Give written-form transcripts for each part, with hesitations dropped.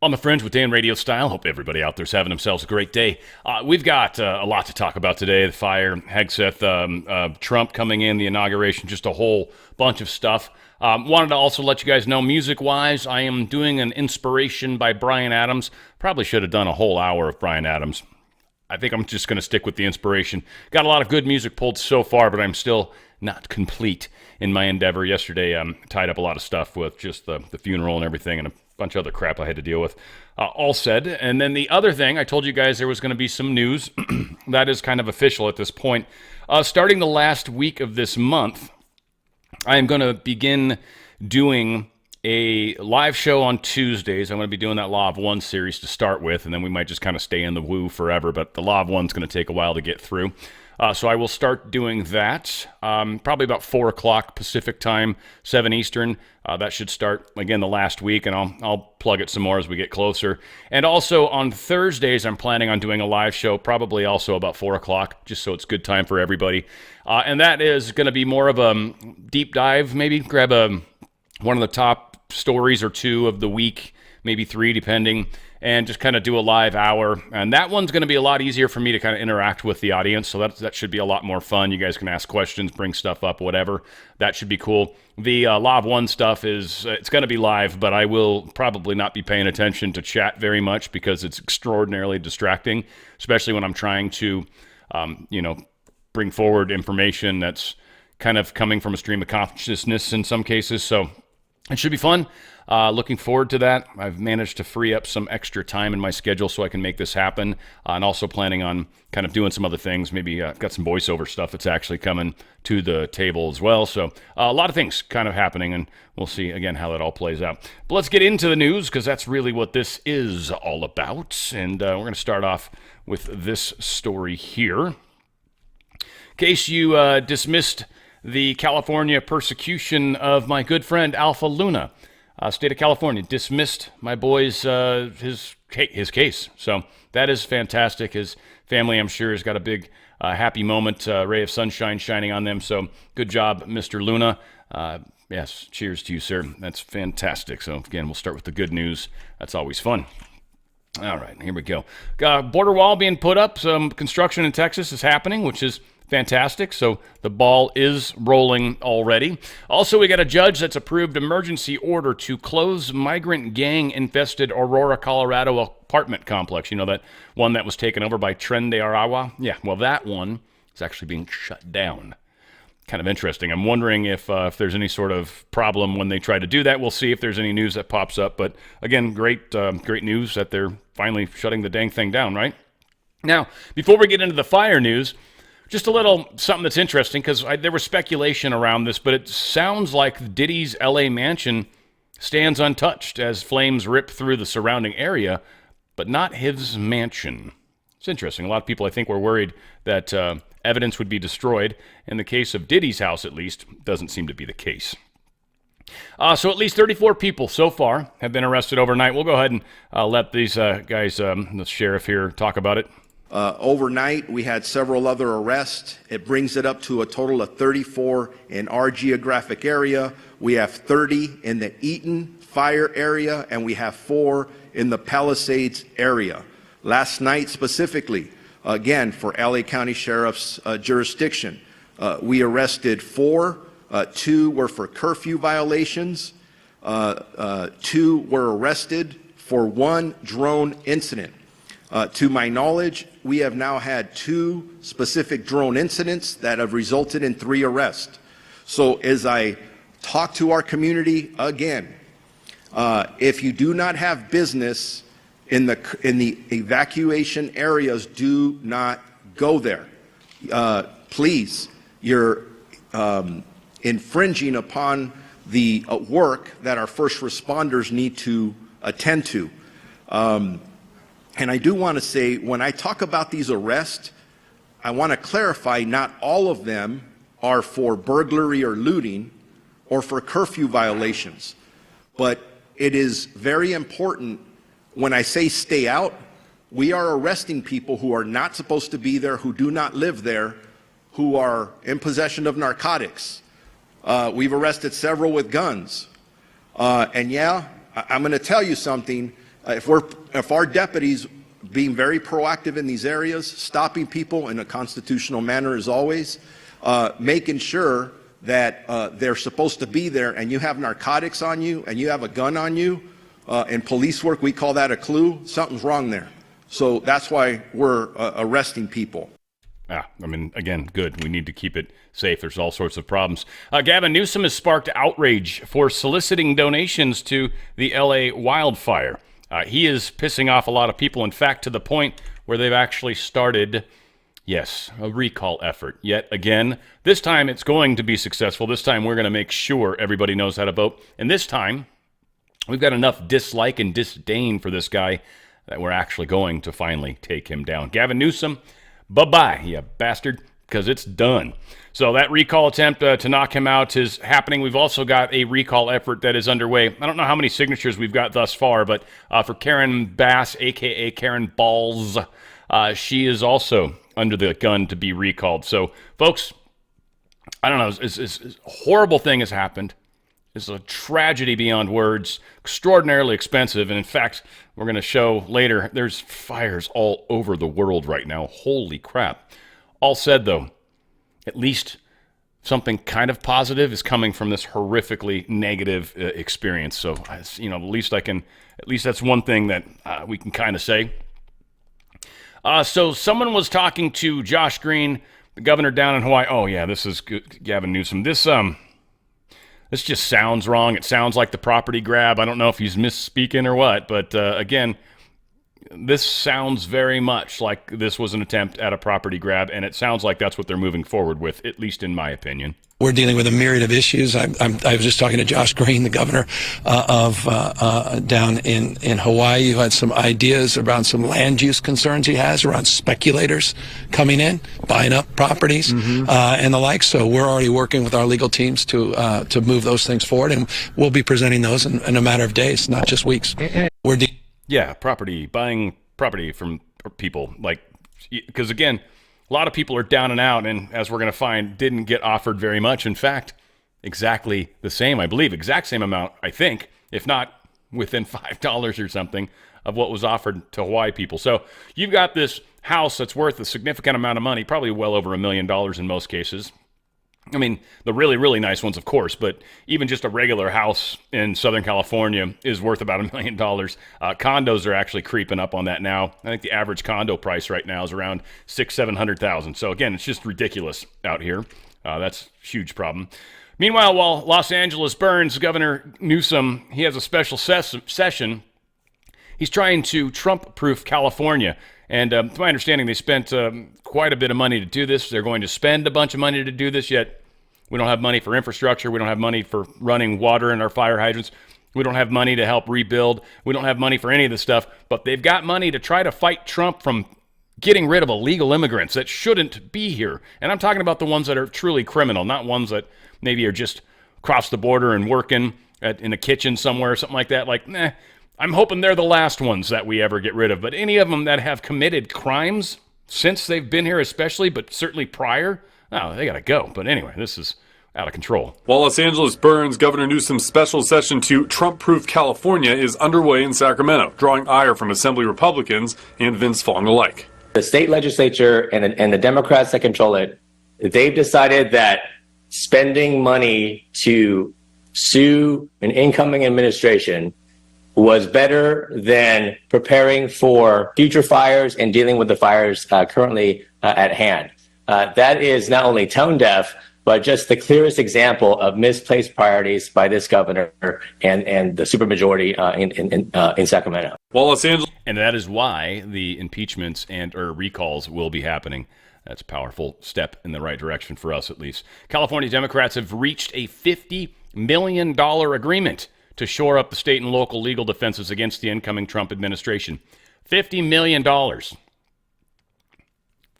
On the Fringe with Dan Radio Style. Hope everybody out there's having themselves a great day. We've got a lot to talk about today. The fire, Hegseth, Trump coming in, the inauguration, just a whole bunch of stuff. Wanted to also let you guys know, music-wise, I am doing an inspiration by Bryan Adams. Probably should have done a whole hour of Bryan Adams. I think I'm just going to stick with the inspiration. Got a lot of good music pulled so far, but I'm still not complete in my endeavor. Yesterday, tied up a lot of stuff with just the funeral and everything, and a bunch of other crap I had to deal with. All said. And then the other thing, I told you guys there was going to be some news. That is kind of official at this point. Starting the last week of this month, I am going to begin doing a live show on Tuesdays. I'm going to be doing that Law of One series to start with, and then we might just kind of stay in the woo forever, but the Law of One's going to take a while to get through. So I will start doing that probably about 4 o'clock Pacific time, 7 Eastern. That should start, again, the last week, and I'll plug it some more as we get closer. And also on Thursdays, I'm planning on doing a live show, probably also about 4 o'clock, just so it's good time for everybody. And that is going to be more of a deep dive, maybe grab one of the top stories or two of the week, maybe 3, depending, and just kind of do a live hour. And that one's going to be a lot easier for me to kind of interact with the audience, so that should be a lot more fun. You guys can ask questions, bring stuff up, whatever. That should be cool. The Law of One stuff it's going to be live, but I will probably not be paying attention to chat very much because it's extraordinarily distracting, especially when I'm trying to, bring forward information that's kind of coming from a stream of consciousness in some cases. So it should be fun. Looking forward to that. I've managed to free up some extra time in my schedule so I can make this happen, and also planning on kind of doing some other things. Maybe got some voiceover stuff that's actually coming to the table as well. So a lot of things kind of happening, and we'll see, again, how that all plays out. But let's get into the news, because that's really what this is all about. And we're going to start off with this story here. In case you dismissed the California persecution of my good friend Alpha Luna, state of California dismissed my boy's his case. So that is fantastic. His family, I'm sure, has got a big happy moment, ray of sunshine shining on them. So good job, Mr. Luna. Yes, cheers to you, sir. That's fantastic. So again, we'll start with the good news. That's always fun. All right, here we go. Border wall being put up. Some construction in Texas is happening, which is fantastic. So the ball is rolling already. Also, we got a judge that's approved emergency order to close migrant gang-infested Aurora, Colorado apartment complex. You know, that one that was taken over by Tren de Aragua? Yeah, well, that one is actually being shut down. Kind of interesting. I'm wondering if there's any sort of problem when they try to do that. We'll see if there's any news that pops up. But again, great news that they're finally shutting the dang thing down, right? Now, before we get into the fire news, just a little something that's interesting, because there was speculation around this, but it sounds like Diddy's L.A. mansion stands untouched as flames rip through the surrounding area, but not his mansion. It's interesting. A lot of people, I think, were worried that evidence would be destroyed. In the case of Diddy's house, at least, doesn't seem to be the case. So at least 34 people so far have been arrested overnight. We'll go ahead and let these guys, the sheriff here, talk about it. Overnight, we had several other arrests. It brings it up to a total of 34 in our geographic area. We have 30 in the Eaton fire area, and we have 4 in the Palisades area. Last night specifically, again, for LA County Sheriff's jurisdiction, we arrested 4. 2 were for curfew violations. 2 were arrested for 1 drone incident. To my knowledge, we have now had 2 specific drone incidents that have resulted in 3 arrests. So as I talk to our community again, if you do not have business in the evacuation areas, do not go there. Please, you're infringing upon the work that our first responders need to attend to. And I do want to say, when I talk about these arrests, I want to clarify not all of them are for burglary or looting or for curfew violations. But it is very important when I say stay out, we are arresting people who are not supposed to be there, who do not live there, who are in possession of narcotics. We've arrested several with guns. And yeah, I'm going to tell you something. If our deputies being very proactive in these areas, stopping people in a constitutional manner as always, making sure that they're supposed to be there, and you have narcotics on you and you have a gun on you, in police work we call that a clue, something's wrong there. So that's why we're arresting people. I mean, again, good. We need to keep it safe. There's all sorts of problems. Gavin Newsom has sparked outrage for soliciting donations to the LA wildfire. He is pissing off a lot of people, in fact, to the point where they've actually started, yes, a recall effort. Yet again, this time it's going to be successful. This time we're going to make sure everybody knows how to vote. And this time, we've got enough dislike and disdain for this guy that we're actually going to finally take him down. Gavin Newsom, bye-bye, you bastard, because it's done. So that recall attempt to knock him out is happening. We've also got a recall effort that is underway. I don't know how many signatures we've got thus far, but for Karen Bass, a.k.a. Karen Balls, she is also under the gun to be recalled. So, folks, I don't know. It's a horrible thing has happened. It's a tragedy beyond words, extraordinarily expensive. And in fact, we're going to show later, there's fires all over the world right now. Holy crap. All said, though, at least something kind of positive is coming from this horrifically negative experience. So, at least that's one thing that we can kind of say. So someone was talking to Josh Green, the governor down in Hawaii. Oh, yeah, this is good. Gavin Newsom. This just sounds wrong. It sounds like the property grab. I don't know if he's misspeaking or what, but again, this sounds very much like this was an attempt at a property grab, and it sounds like that's what they're moving forward with, at least in my opinion. We're dealing with a myriad of issues. I was just talking to Josh Green, the governor of down in Hawaii, who had some ideas around some land use concerns he has around speculators coming in, buying up properties, and the like. So we're already working with our legal teams to move those things forward, and we'll be presenting those in a matter of days, not just weeks. Buying property from people, because again, a lot of people are down and out, and as we're going to find, didn't get offered very much. In fact, exactly the same, I believe, exact same amount, I think, if not within $5 or something of what was offered to Hawaii people. So you've got this house that's worth a significant amount of money, probably well over $1 million in most cases. I mean, the really, really nice ones, of course, but even just a regular house in Southern California is worth about $1 million. Condos are actually creeping up on that now. I think the average condo price right now is around $600,000-700,000. So again, it's just ridiculous out here. That's a huge problem. Meanwhile, while Los Angeles burns, Governor Newsom, he has a special session. He's trying to Trump-proof California. And to my understanding, they spent quite a bit of money to do this. They're going to spend a bunch of money to do this, yet we don't have money for infrastructure. We don't have money for running water in our fire hydrants. We don't have money to help rebuild. We don't have money for any of this stuff. But they've got money to try to fight Trump from getting rid of illegal immigrants that shouldn't be here. And I'm talking about the ones that are truly criminal, not ones that maybe are just across the border and working in a kitchen somewhere or something like that. I'm hoping they're the last ones that we ever get rid of. But any of them that have committed crimes since they've been here especially, but certainly prior, they got to go. But anyway, this is out of control. While Los Angeles burns, Governor Newsom's special session to Trump-proof California is underway in Sacramento, drawing ire from Assembly Republicans and Vince Vaughn alike. The state legislature and the Democrats that control it, they've decided that spending money to sue an incoming administration was better than preparing for future fires and dealing with the fires currently at hand. That is not only tone deaf, but just the clearest example of misplaced priorities by this governor and the supermajority in Sacramento. Well, Los Angeles, and that is why the impeachments or recalls will be happening. That's a powerful step in the right direction for us, at least. California Democrats have reached a $50 million agreement to shore up the state and local legal defenses against the incoming Trump administration. $50 million.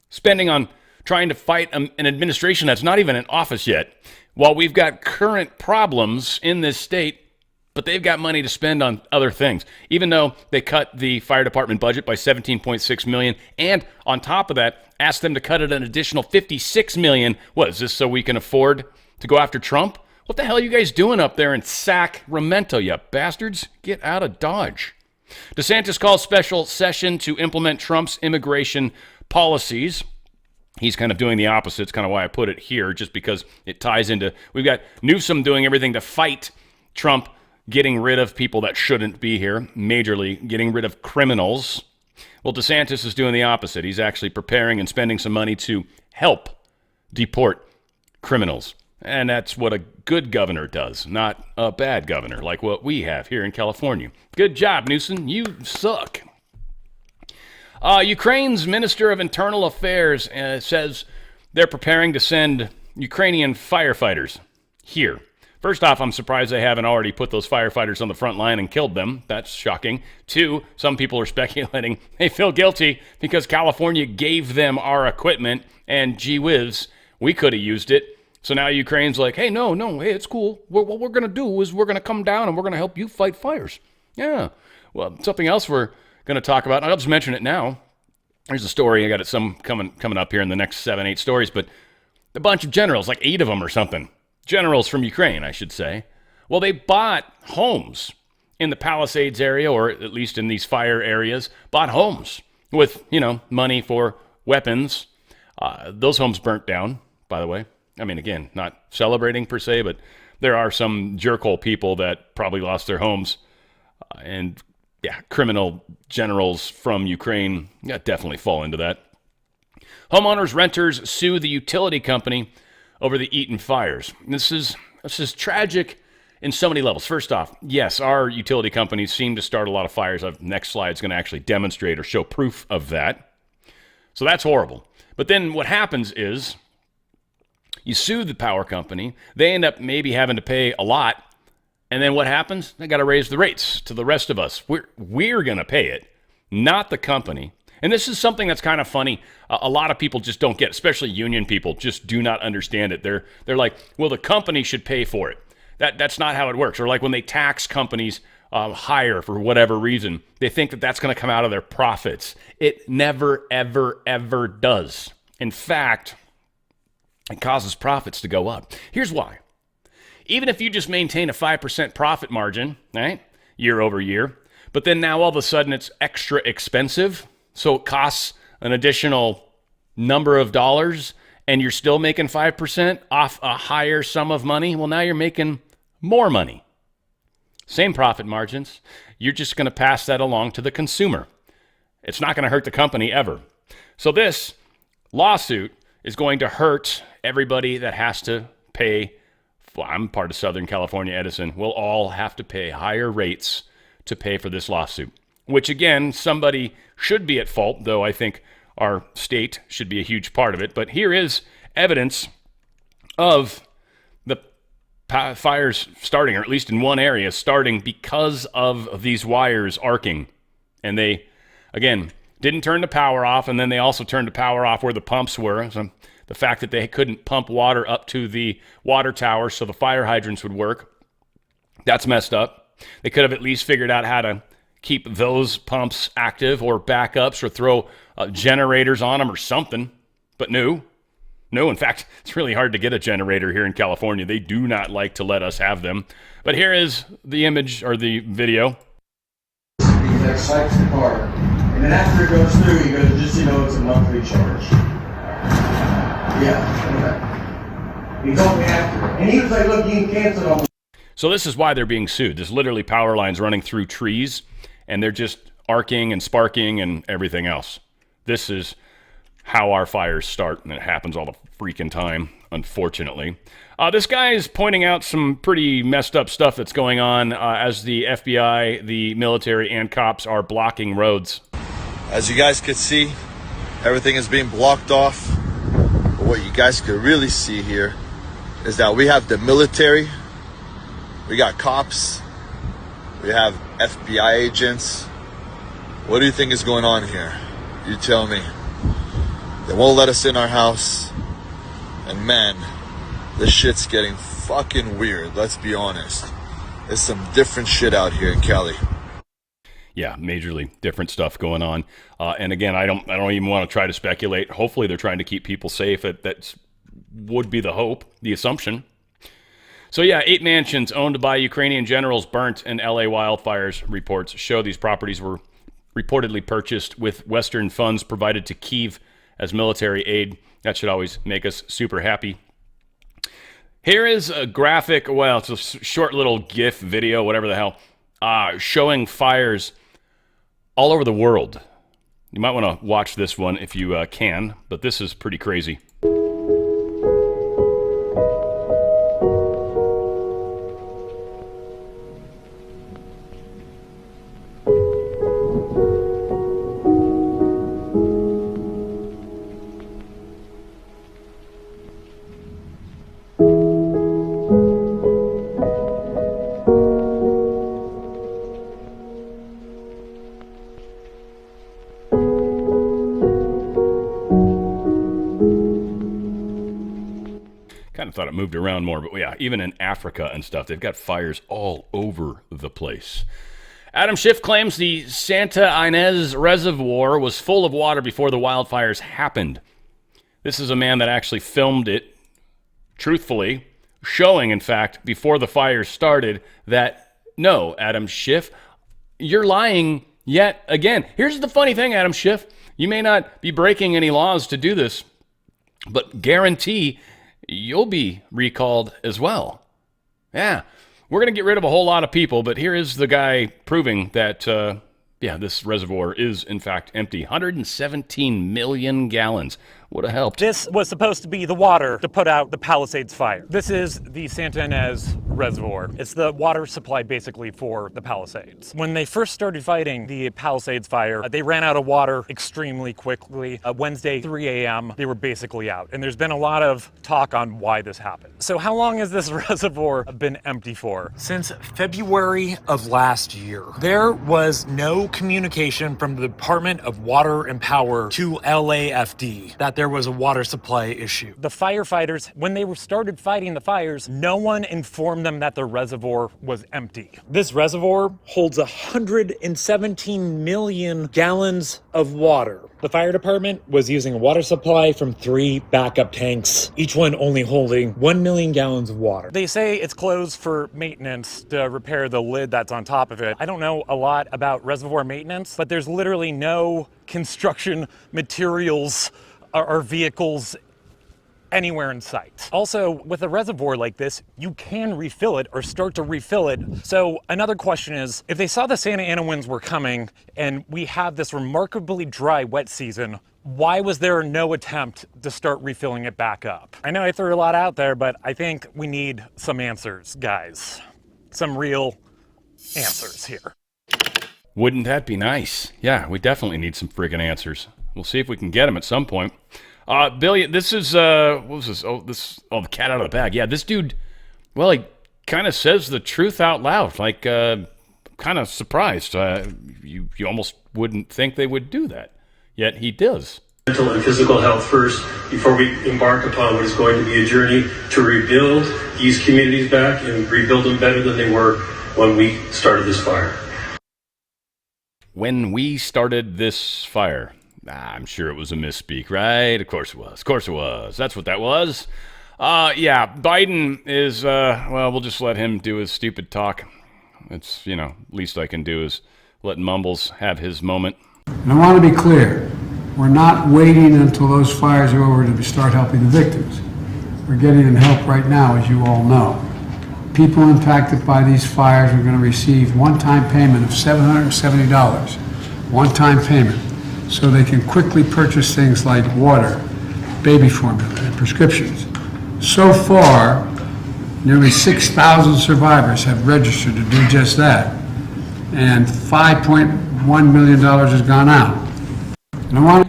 Spending on trying to fight an administration that's not even in office yet, while we've got current problems in this state, but they've got money to spend on other things. Even though they cut the fire department budget by $17.6 million, and on top of that, asked them to cut it an additional $56 million. What, is this so we can afford to go after Trump? What the hell are you guys doing up there in Sacramento, you bastards? Get out of Dodge. DeSantis calls special session to implement Trump's immigration policies. He's kind of doing the opposite. It's kind of why I put it here, just because it ties into, we've got Newsom doing everything to fight Trump getting rid of people that shouldn't be here, majorly getting rid of criminals. Well, DeSantis is doing the opposite. He's actually preparing and spending some money to help deport criminals. And that's what a good governor does, not a bad governor like what we have here in California. Good job, Newsom. You suck. Ukraine's Minister of Internal Affairs says they're preparing to send Ukrainian firefighters here. First off, I'm surprised they haven't already put those firefighters on the front line and killed them. That's shocking. Two, some people are speculating they feel guilty because California gave them our equipment, and gee whiz, we could have used it. So now Ukraine's like, hey, no, hey, it's cool. What we're going to do is we're going to come down and we're going to help you fight fires. Yeah. Well, something else we're going to talk about, I'll just mention it now. There's a story, I got it some coming up here in the next 7-8 stories, but a bunch of generals, like 8 of them or something, generals from Ukraine, I should say. Well, they bought homes in the Palisades area, or at least in these fire areas, bought homes with, money for weapons. Those homes burnt down, by the way. I mean, again, not celebrating per se, but there are some jerkhole people that probably lost their homes. And yeah, criminal generals from Ukraine definitely fall into that. Homeowners, renters sue the utility company over the Eaton fires. This is tragic in so many levels. First off, yes, our utility companies seem to start a lot of fires. Next slide is going to actually demonstrate or show proof of that. So that's horrible. But then what happens is you sue the power company. They end up maybe having to pay a lot. And then what happens? They got to raise the rates to the rest of us. We're going to pay it, not the company. And this is something that's kind of funny. A lot of people just don't get, especially union people, just do not understand it. They're like, well, the company should pay for it. That's not how it works. Or like when they tax companies higher for whatever reason, they think that that's going to come out of their profits. It never, ever, ever does. In fact, it causes profits to go up. Here's why. Even if you just maintain a 5% profit margin, right, year over year, but then now all of a sudden it's extra expensive, so it costs an additional number of dollars, and you're still making 5% off a higher sum of money, well, now you're making more money. Same profit margins. You're just going to pass that along to the consumer. It's not going to hurt the company ever. So this lawsuit is going to hurt everybody that has to pay. Well, I'm part of Southern California Edison. We'll all have to pay higher rates to pay for this lawsuit, which again, somebody should be at fault, though I think our state should be a huge part of it. But here is evidence of the fires starting, or at least in one area, starting because of these wires arcing. And they, again, didn't turn the power off, and then they also turned the power off where the pumps were. So the fact that they couldn't pump water up to the water tower so the fire hydrants would work, that's messed up. They could have at least figured out how to keep those pumps active or backups or throw generators on them or something. But no, in fact, it's really hard to get a generator here in California. They do not like to let us have them. But here is the image or the video. That swipes the card. And then after it goes through, he goes, just so you know, it's a monthly charge. Yeah. He told me after. And he was like, look, you can cancel it on. So this is why they're being sued. There's literally power lines running through trees, and they're just arcing and sparking and everything else. This is how our fires start, and it happens all the freaking time, unfortunately. This guy is pointing out some pretty messed up stuff that's going on as the FBI, the military, and cops are blocking roads. As you guys could see, everything is being blocked off. But what you guys could really see here is that we have the military, we got cops, we have FBI agents. What do you think is going on here? You tell me. They won't let us in our house. And man, this shit's getting fucking weird, let's be honest. There's some different shit out here in Cali. Yeah, majorly different stuff going on. And again, I don't even want to try to speculate. Hopefully they're trying to keep people safe. That would be the hope, the assumption. So yeah, 8 mansions owned by Ukrainian generals burnt in LA wildfires. Reports show these properties were reportedly purchased with Western funds provided to Kyiv as military aid. That should always make us super happy. Here is a graphic, well, it's a short little GIF video, whatever the hell, showing fires all over the world. You might want to watch this one if you can, but this is pretty crazy. Kind of thought it moved around more, but yeah, even in Africa and stuff, they've got fires all over the place. Adam Schiff claims the Santa Ynez Reservoir was full of water before the wildfires happened. This is a man that actually filmed it, truthfully, showing, in fact, before the fires started, that, no, Adam Schiff, you're lying yet again. Here's the funny thing, Adam Schiff. You may not be breaking any laws to do this, but guarantee you'll be recalled as well. Yeah, we're going to get rid of a whole lot of people, but here is the guy proving that, this reservoir is, in fact, empty. 117 million gallons. Would have helped. This was supposed to be the water to put out the Palisades fire. This is the Santa Ynez Reservoir. It's the water supply basically for the Palisades. When they first started fighting the Palisades fire, they ran out of water extremely quickly. Wednesday, 3 a.m., they were basically out. And there's been a lot of talk on why this happened. So how long has this reservoir been empty for? Since February of last year. There was no communication from the Department of Water and Power to LAFD that there was a water supply issue. The firefighters, when they started fighting the fires, no one informed them that the reservoir was empty. This reservoir holds 117 million gallons of water. The fire department was using a water supply from 3 backup tanks, each one only holding 1 million gallons of water. They say it's closed for maintenance to repair the lid that's on top of it. I don't know a lot about reservoir maintenance, but there's literally no construction materials or vehicles anywhere in sight. Also, with a reservoir like this, you can refill it or start to refill it. So another question is, if they saw the Santa Ana winds were coming and we have this remarkably dry wet season, why was there no attempt to start refilling it back up? I know I threw a lot out there, but I think we need some answers, guys. Some real answers here. Wouldn't that be nice? Yeah, we definitely need some friggin' answers. We'll see if we can get them at some point. Billy, this is, what was this? The cat out of the bag. Yeah, this dude, well, he kind of says the truth out loud. Like, kind of surprised. You almost wouldn't think they would do that. Yet he does. Mental and physical health first before we embark upon what is going to be a journey to rebuild these communities back and rebuild them better than they were when we started this fire. When we started this fire. I'm sure it was a misspeak, right? Of course it was. Of course it was. That's what that was. Biden is, we'll just let him do his stupid talk. It's, least I can do is let Mumbles have his moment. And I want to be clear. We're not waiting until those fires are over to start helping the victims. We're getting them help right now, as you all know. People impacted by these fires are going to receive one-time payment of $770. One-time payment. So they can quickly purchase things like water, baby formula, and prescriptions. So far, nearly 6,000 survivors have registered to do just that, and $5.1 million has gone out. And I want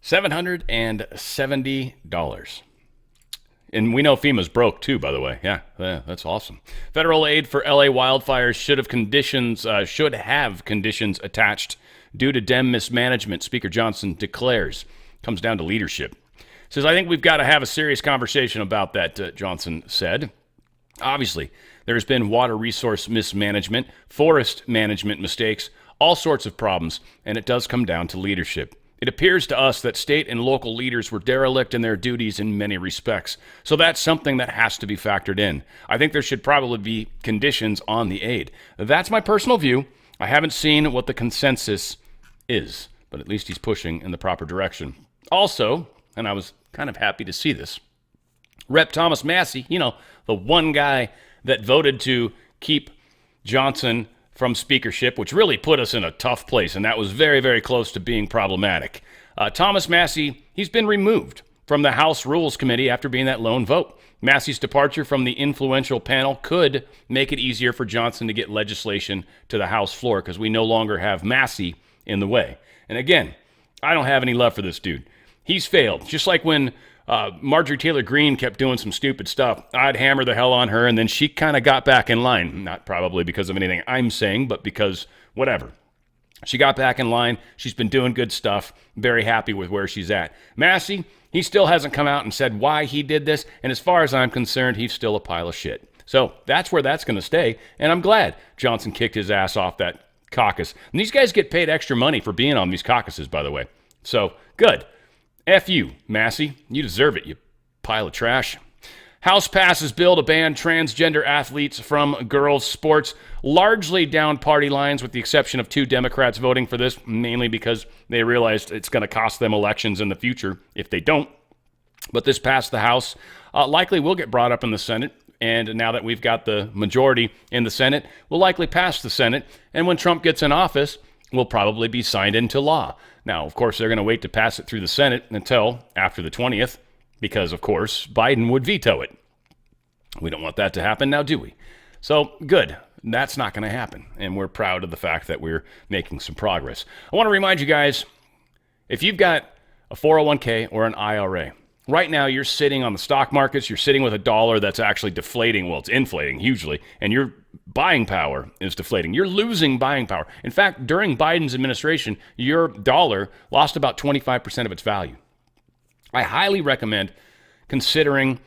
$770. And we know FEMA's broke too, by the way. Yeah, that's awesome. Federal aid for LA wildfires should have conditions attached due to Dem mismanagement, Speaker Johnson declares. Comes down to leadership. Says, I think we've got to have a serious conversation about that, Johnson said. Obviously, there's been water resource mismanagement, forest management mistakes, all sorts of problems, and it does come down to leadership. It appears to us that state and local leaders were derelict in their duties in many respects. So that's something that has to be factored in. I think there should probably be conditions on the aid. That's my personal view. I haven't seen what the consensus is, but at least he's pushing in the proper direction. Also, and I was kind of happy to see this, Rep. Thomas Massie, the one guy that voted to keep Johnson from speakership, which really put us in a tough place, and that was very, very close to being problematic. Thomas Massie, he's been removed from the House Rules Committee after being that lone vote. Massie's departure from the influential panel could make it easier for Johnson to get legislation to the House floor because we no longer have Massie in the way. And again, I don't have any love for this dude. He's failed. Just like when Marjorie Taylor Greene kept doing some stupid stuff, I'd hammer the hell on her, and then she kind of got back in line. Not probably because of anything I'm saying, but because whatever. She got back in line. She's been doing good stuff. Very happy with where she's at. Massie, he still hasn't come out and said why he did this, and as far as I'm concerned, he's still a pile of shit. So that's where that's going to stay, and I'm glad Johnson kicked his ass off that caucus. And these guys get paid extra money for being on these caucuses, by the way. So, good. F you, Massie. You deserve it, you pile of trash. House passes bill to ban transgender athletes from girls' sports, largely down party lines, with the exception of 2 Democrats voting for this, mainly because they realized it's going to cost them elections in the future if they don't. But this passed the House. Likely will get brought up in the Senate. And now that we've got the majority in the Senate, we'll likely pass the Senate. And when Trump gets in office, will probably be signed into law. Now, of course, they're going to wait to pass it through the Senate until after the 20th, because, of course, Biden would veto it. We don't want that to happen now, do we? So, good. That's not going to happen. And we're proud of the fact that we're making some progress. I want to remind you guys, if you've got a 401k or an IRA, right now you're sitting on the stock markets, you're sitting with a dollar that's actually deflating. Well, it's inflating hugely, and your buying power is deflating. You're losing buying power. In fact, during Biden's administration, your dollar lost about 25% of its value. I highly recommend considering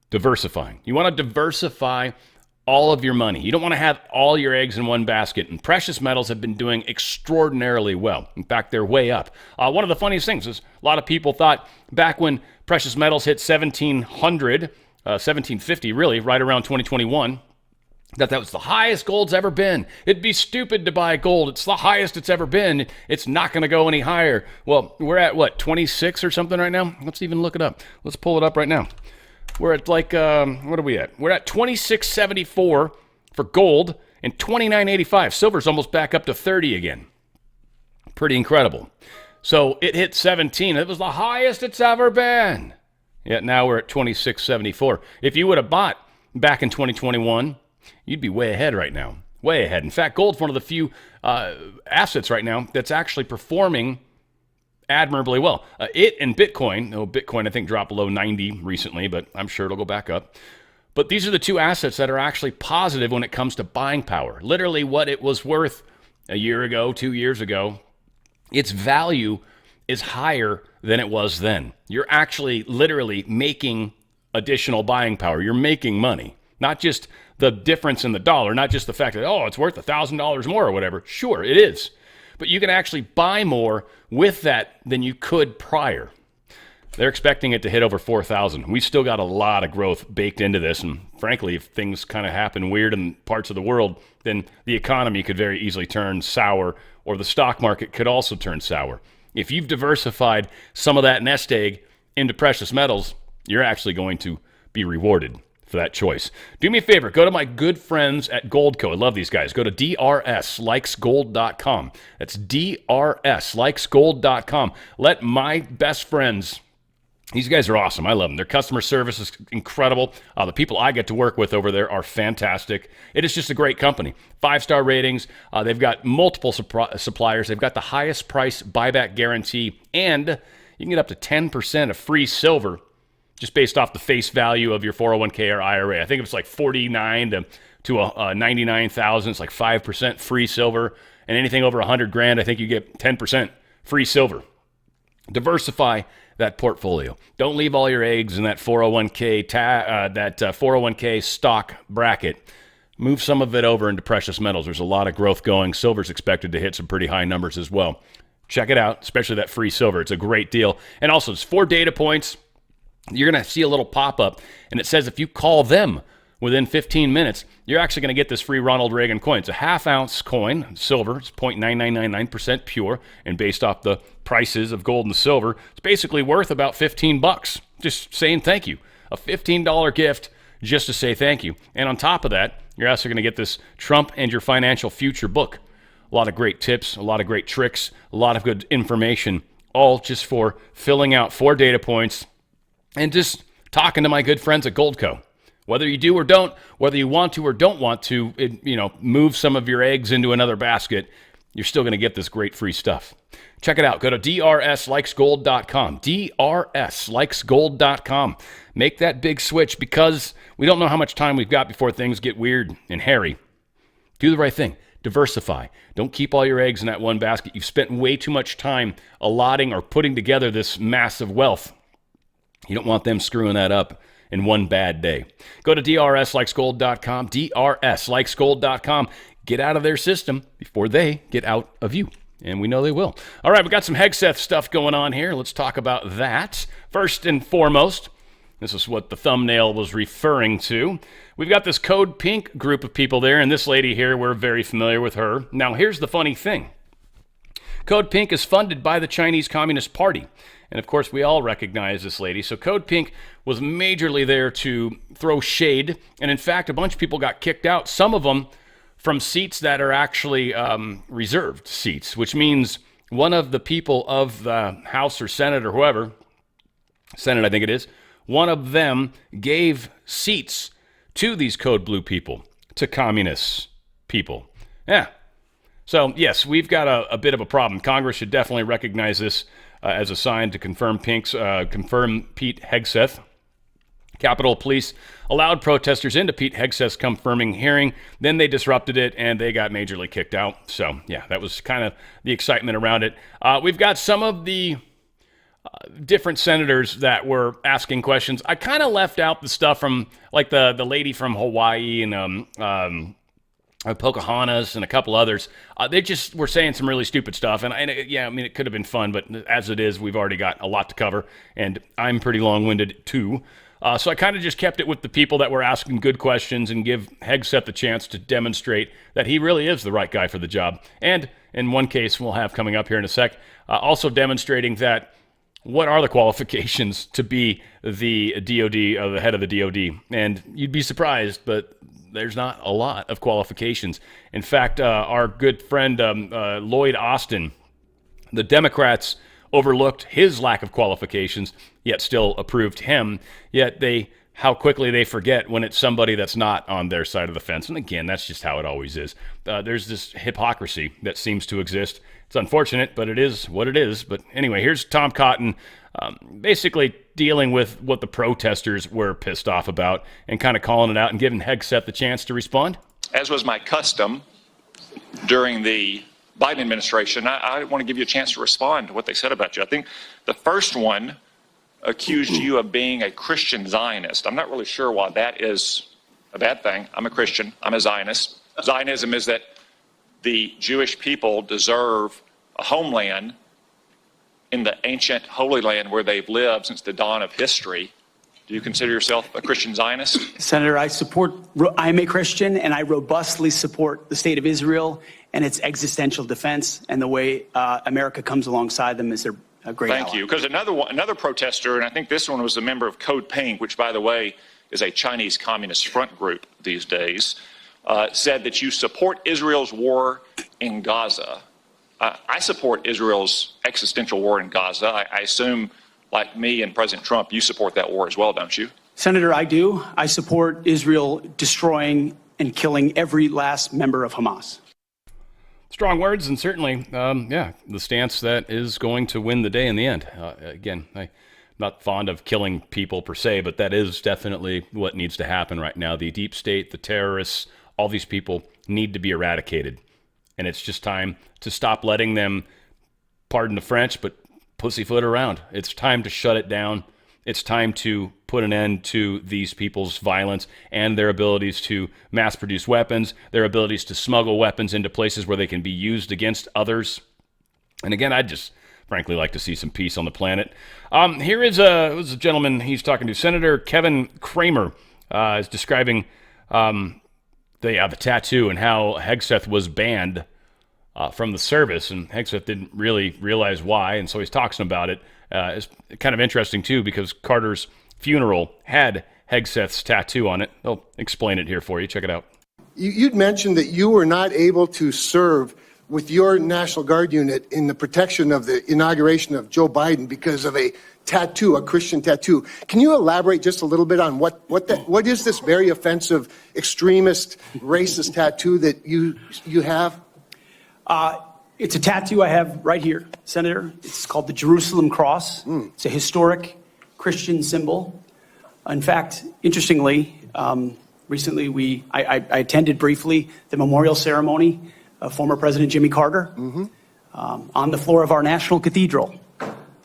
diversifying. You want to diversify all of your money. You don't want to have all your eggs in one basket. And precious metals have been doing extraordinarily well. In fact, they're way up. One of the funniest things is a lot of people thought back when precious metals hit 1750, really, right around 2021, that was the highest gold's ever been. It'd be stupid to buy gold. It's the highest it's ever been. It's not going to go any higher. Well, we're at, 26 or something right now? Let's even look it up. Let's pull it up right now. We're at what are we at? We're at 26.74 for gold and 29.85. Silver's almost back up to 30 again. Pretty incredible. So it hit 17. It was the highest it's ever been. Yet now we're at 26.74. If you would have bought back in 2021, you'd be way ahead right now. Way ahead. In fact, gold's one of the few assets right now that's actually performing admirably well. It and Bitcoin, Bitcoin I think dropped below 90 recently, but I'm sure it'll go back up. But these are the two assets that are actually positive when it comes to buying power. Literally what it was worth a year ago, 2 years ago, its value is higher than it was then. You're actually literally making additional buying power. You're making money, not just the difference in the dollar, not just the fact that, it's worth $1,000 more or whatever. Sure, it is. But you can actually buy more with that than you could prior. They're expecting it to hit over 4,000. We still got a lot of growth baked into this. And frankly, if things kind of happen weird in parts of the world, then the economy could very easily turn sour, or the stock market could also turn sour. If you've diversified some of that nest egg into precious metals, you're actually going to be rewarded for that choice. Do me a favor, go to my good friends at Goldco. I love these guys. Go to drslikesgold.com. That's drslikesgold.com. Let my best friends, these guys are awesome. I love them. Their customer service is incredible. The people I get to work with over there are fantastic. It is just a great company. 5-star ratings. They've got multiple suppliers. They've got the highest price buyback guarantee, and you can get up to 10% of free silver just based off the face value of your 401k or IRA. I think it's like 49 to 99,000. It's like 5% free silver. And anything over 100 grand, I think you get 10% free silver. Diversify that portfolio. Don't leave all your eggs in that 401k 401k stock bracket. Move some of it over into precious metals. There's a lot of growth going. Silver's expected to hit some pretty high numbers as well. Check it out, especially that free silver. It's a great deal. And also, it's 4 data points. You're going to see a little pop-up, and it says if you call them within 15 minutes, you're actually going to get this free Ronald Reagan coin. It's a half-ounce coin, silver. It's 0.9999% pure, and based off the prices of gold and silver, it's basically worth about $15. Just saying thank you. A $15 gift just to say thank you. And on top of that, you're also going to get this Trump and Your Financial Future book. A lot of great tips, a lot of great tricks, a lot of good information, all just for filling out 4 data points and just talking to my good friends at Goldco. Whether you do or don't, whether you want to or don't want to, move some of your eggs into another basket, you're still going to get this great free stuff. Check it out. Go to drslikesgold.com. drslikesgold.com. Make that big switch because we don't know how much time we've got before things get weird and hairy. Do the right thing. Diversify. Don't keep all your eggs in that one basket. You've spent way too much time allotting or putting together this massive wealth. You don't want them screwing that up in one bad day. Go to drslikesgold.com. drslikesgold.com. Get out of their system before they get out of you. And we know they will. All right, we got some Hegseth stuff going on here. Let's talk about that. First and foremost, this is what the thumbnail was referring to. We've got this Code Pink group of people there, and this lady here, we're very familiar with her. Now, here's the funny thing. Code Pink is funded by the Chinese Communist Party. And of course, we all recognize this lady. So Code Pink was majorly there to throw shade. And in fact, a bunch of people got kicked out, some of them from seats that are actually reserved seats, which means one of the people of the House or Senate or whoever, Senate I think it is, one of them gave seats to these Code Blue people, to communist people. Yeah. So, yes, we've got a bit of a problem. Congress should definitely recognize this as a sign to confirm Pete Hegseth. Capitol Police allowed protesters into Pete Hegseth's confirming hearing. Then they disrupted it, and they got majorly kicked out. So, yeah, that was kind of the excitement around it. We've got some of the different senators that were asking questions. I kind of left out the stuff from, like, the lady from Hawaii and Pocahontas and a couple others. They just were saying some really stupid stuff. And yeah, I mean, it could have been fun, but as it is, we've already got a lot to cover. And I'm pretty long-winded, too. So I kind of just kept it with the people that were asking good questions and give Hegseth the chance to demonstrate that he really is the right guy for the job. And in one case we'll have coming up here in a sec, also demonstrating that what are the qualifications to be the DOD, the head of the DOD? And you'd be surprised, but there's not a lot of qualifications. In fact, our good friend Lloyd Austin, the Democrats overlooked his lack of qualifications, yet still approved him. Yet how quickly they forget when it's somebody that's not on their side of the fence. And again, that's just how it always is. There's this hypocrisy that seems to exist. It's unfortunate, but it is what it is. But anyway, here's Tom Cotton basically dealing with what the protesters were pissed off about and kind of calling it out and giving Hegseth the chance to respond. As was my custom during the Biden administration, I want to give you a chance to respond to what they said about you. I think the first one accused you of being a Christian Zionist. I'm not really sure why that is a bad thing. I'm a Christian. I'm a Zionist. Zionism is that the Jewish people deserve a homeland in the ancient Holy Land where they've lived since the dawn of history. Do you consider yourself a Christian Zionist? Senator, I'm a Christian, and I robustly support the state of Israel and its existential defense, and the way America comes alongside them is their great ally. Thank you. Because another protester, and I think this one was a member of Code Pink, which, by the way, is a Chinese Communist front group these days, said that you support Israel's war in Gaza. I support Israel's existential war in Gaza. I assume, like me and President Trump, you support that war as well, don't you? Senator, I do. I support Israel destroying and killing every last member of Hamas. Strong words, and certainly, the stance that is going to win the day in the end. Again, I'm not fond of killing people per se, but that is definitely what needs to happen right now. The deep state, the terrorists, all these people need to be eradicated. And it's just time to stop letting them, pardon the French, but pussyfoot around. It's time to shut it down. It's time to put an end to these people's violence and their abilities to mass produce weapons, their abilities to smuggle weapons into places where they can be used against others. And again, I'd just frankly like to see some peace on the planet. Here is a gentleman he's talking to. Senator Kevin Kramer is describing the tattoo and how Hegseth was banned from the service, and Hegseth didn't really realize why, and so he's talking about it. It's kind of interesting, too, because Carter's funeral had Hegseth's tattoo on it. I'll explain it here for you. Check it out. You'd mentioned that you were not able to serve with your National Guard unit in the protection of the inauguration of Joe Biden because of a tattoo, a Christian tattoo. Can you elaborate just a little bit on what is this very offensive, extremist, racist tattoo that you have? It's a tattoo I have right here, Senator. It's called the Jerusalem Cross. It's a historic Christian symbol. In fact, interestingly, recently I attended briefly the memorial ceremony of former President Jimmy Carter on the floor of our National Cathedral.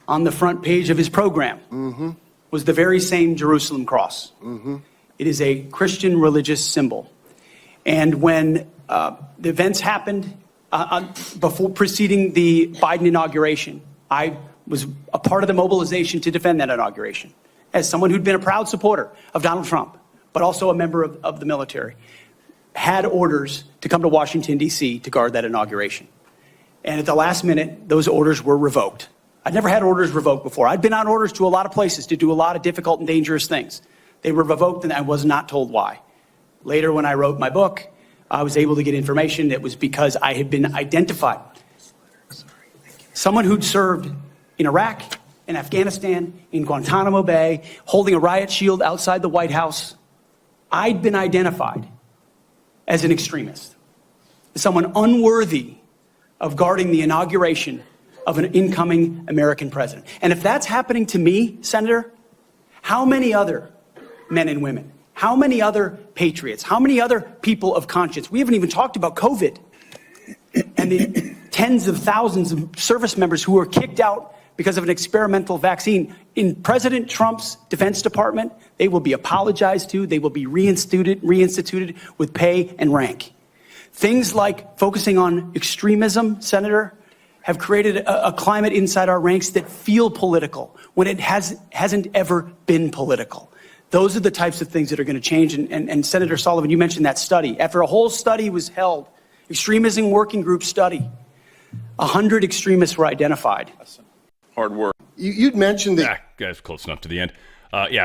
On the front page of his program was the very same Jerusalem Cross. It is a Christian religious symbol. And when the events happened before preceding the Biden inauguration, I was a part of the mobilization to defend that inauguration as someone who'd been a proud supporter of Donald Trump, but also a member of the military, had orders to come to Washington, D.C. to guard that inauguration. And at the last minute, those orders were revoked. I'd never had orders revoked before. I'd been on orders to a lot of places to do a lot of difficult and dangerous things. They were revoked, and I was not told why. Later, when I wrote my book, I was able to get information that was because I had been identified. Someone who'd served in Iraq, in Afghanistan, in Guantanamo Bay, holding a riot shield outside the White House. I'd been identified as an extremist, as someone unworthy of guarding the inauguration of an incoming American president. And if that's happening to me, Senator, how many other men and women, how many other patriots, how many other people of conscience? We haven't even talked about COVID and the tens of thousands of service members who were kicked out because of an experimental vaccine. In President Trump's Defense Department, they will be apologized to, they will be reinstituted with pay and rank. Things like focusing on extremism, Senator, have created a climate inside our ranks that feel political when it hasn't ever been political. Those are the types of things that are going to change. And Senator Sullivan, you mentioned that study. After a whole study was held, extremism working group study, 100 extremists were identified. Hard work. You'd mentioned that. Guys, close enough to the end.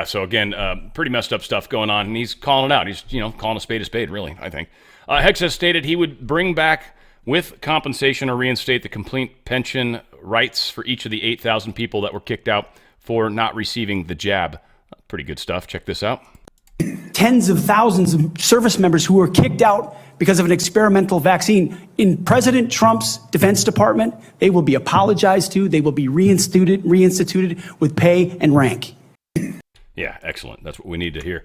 So again, pretty messed up stuff going on, and he's calling it out. He's, calling a spade, really, I think. Hegseth stated he would bring back with compensation or reinstate the complete pension rights for each of the 8,000 people that were kicked out for not receiving the jab. Pretty good stuff. Check this out. Tens of thousands of service members who were kicked out because of an experimental vaccine. In President Trump's Defense Department, they will be apologized to, they will be reinstituted with pay and rank. Yeah, excellent. That's what we need to hear.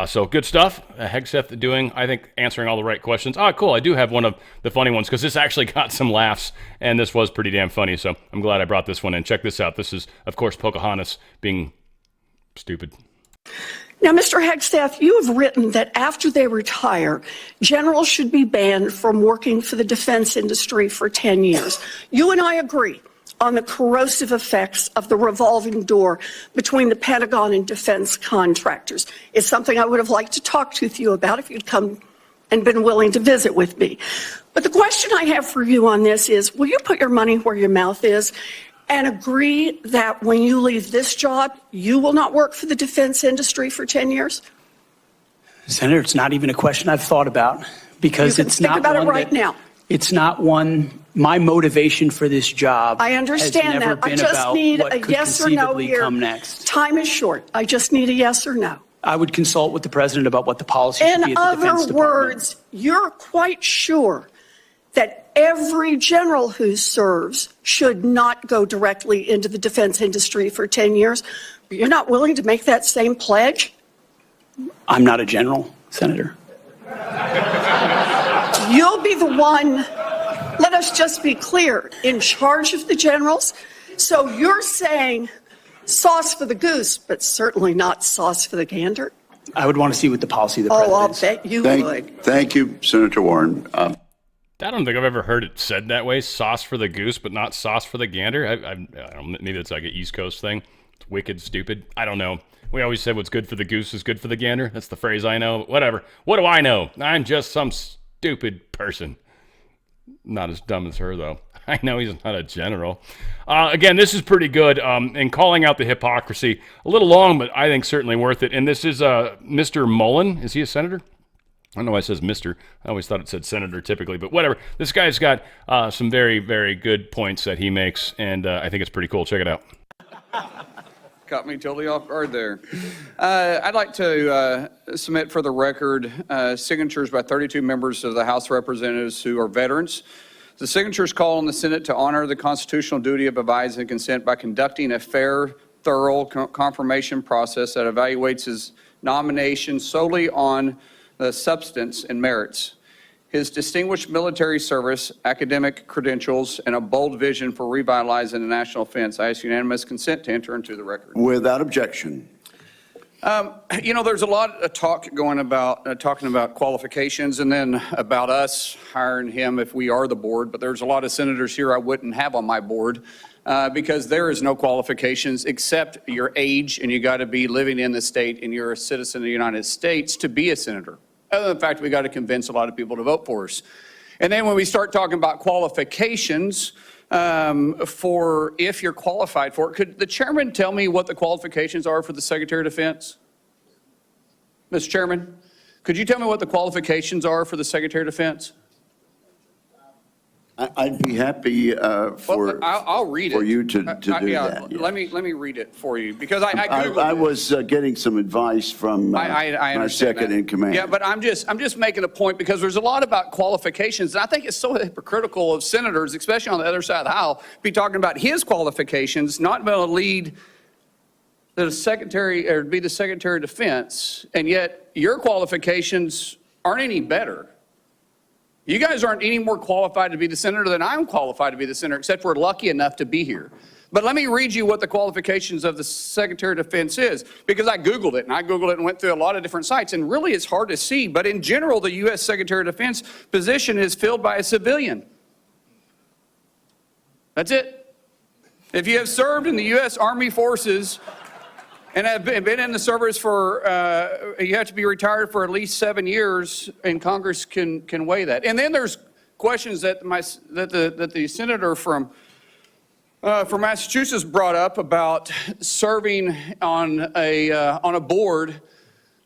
So good stuff. Hegseth doing, I think, answering all the right questions. Cool. I do have one of the funny ones because this actually got some laughs, and this was pretty damn funny. So I'm glad I brought this one in. Check this out. This is, of course, Pocahontas being stupid. Now, Mr. Hegseth, you have written that after they retire, generals should be banned from working for the defense industry for 10 years. You and I agree on the corrosive effects of the revolving door between the Pentagon and defense contractors. It's something I would have liked to talk with you about if you'd come and been willing to visit with me. But the question I have for you on this is, will you put your money where your mouth is and agree that when you leave this job, you will not work for the defense industry for 10 years? Senator, it's not even a question I've thought about because it's not one. Think about it right now. It's not one. My motivation for this job. I understand that. I just need a yes or no here. Come next. Time is short. I just need a yes or no. I would consult with the president about what the policy should be at the Defense Department. In other words, you're quite sure that every general who serves should not go directly into the defense industry for 10 years. You're not willing to make that same pledge? I'm not a general, Senator. You'll be the one, let us just be clear, in charge of the generals. So you're saying sauce for the goose, but certainly not sauce for the gander? I would want to see what the policy of the president is. I'll bet you would. Thank you, Senator Warren. I don't think I've ever heard it said that way. Sauce for the goose, but not sauce for the gander. I don't know, maybe it's like an East Coast thing. It's wicked stupid. I don't know. We always said what's good for the goose is good for the gander. That's the phrase I know. Whatever. What do I know? I'm just some stupid person. Not as dumb as her, though. I know he's not a general. Again, this is pretty good in calling out the hypocrisy. A little long, but I think certainly worth it. And this is Mr. Mullen. Is he a senator? I don't know why it says Mr. I always thought it said senator typically, but whatever. This guy's got some very, very good points that he makes, and I think it's pretty cool. Check it out. Caught me totally off guard there. I'd like to submit for the record signatures by 32 members of the House of Representatives who are veterans. The signatures call on the Senate to honor the constitutional duty of advise and consent by conducting a fair, thorough confirmation process that evaluates his nomination solely on the substance and merits. His distinguished military service, academic credentials, and a bold vision for revitalizing the national defense. I ask unanimous consent to enter into the record. Without objection. There's a lot of talk going about talking about qualifications and then about us hiring him if we are the board. But there's a lot of senators here I wouldn't have on my board because there is no qualifications except your age, and you got to be living in the state and you're a citizen of the United States to be a senator. Other than the fact we got to convince a lot of people to vote for us. And then when we start talking about qualifications for if you're qualified for it, could the chairman tell me what the qualifications are for the Secretary of Defense? Mr. Chairman, could you tell me what the qualifications are for the Secretary of Defense? I'd be happy I'll read for it. you to do that. Yeah. Let me read it for you because I Googled I it. was getting some advice from I my second in command. Yeah, but I'm just making a point because there's a lot about qualifications, and I think it's so hypocritical of senators, especially on the other side of the aisle, be talking about his qualifications, not being able to lead the secretary or be the Secretary of Defense, and yet your qualifications aren't any better. You guys aren't any more qualified to be the senator than I'm qualified to be the senator, except we're lucky enough to be here. But let me read you what the qualifications of the Secretary of Defense is, because I Googled it, and went through a lot of different sites, and really it's hard to see. But in general, the U.S. Secretary of Defense position is filled by a civilian. That's it. If you have served in the U.S. Army Forces and have been in the service for, you have to be retired for at least 7 years, and Congress can weigh that. And then there's questions that the senator from Massachusetts brought up about serving on a board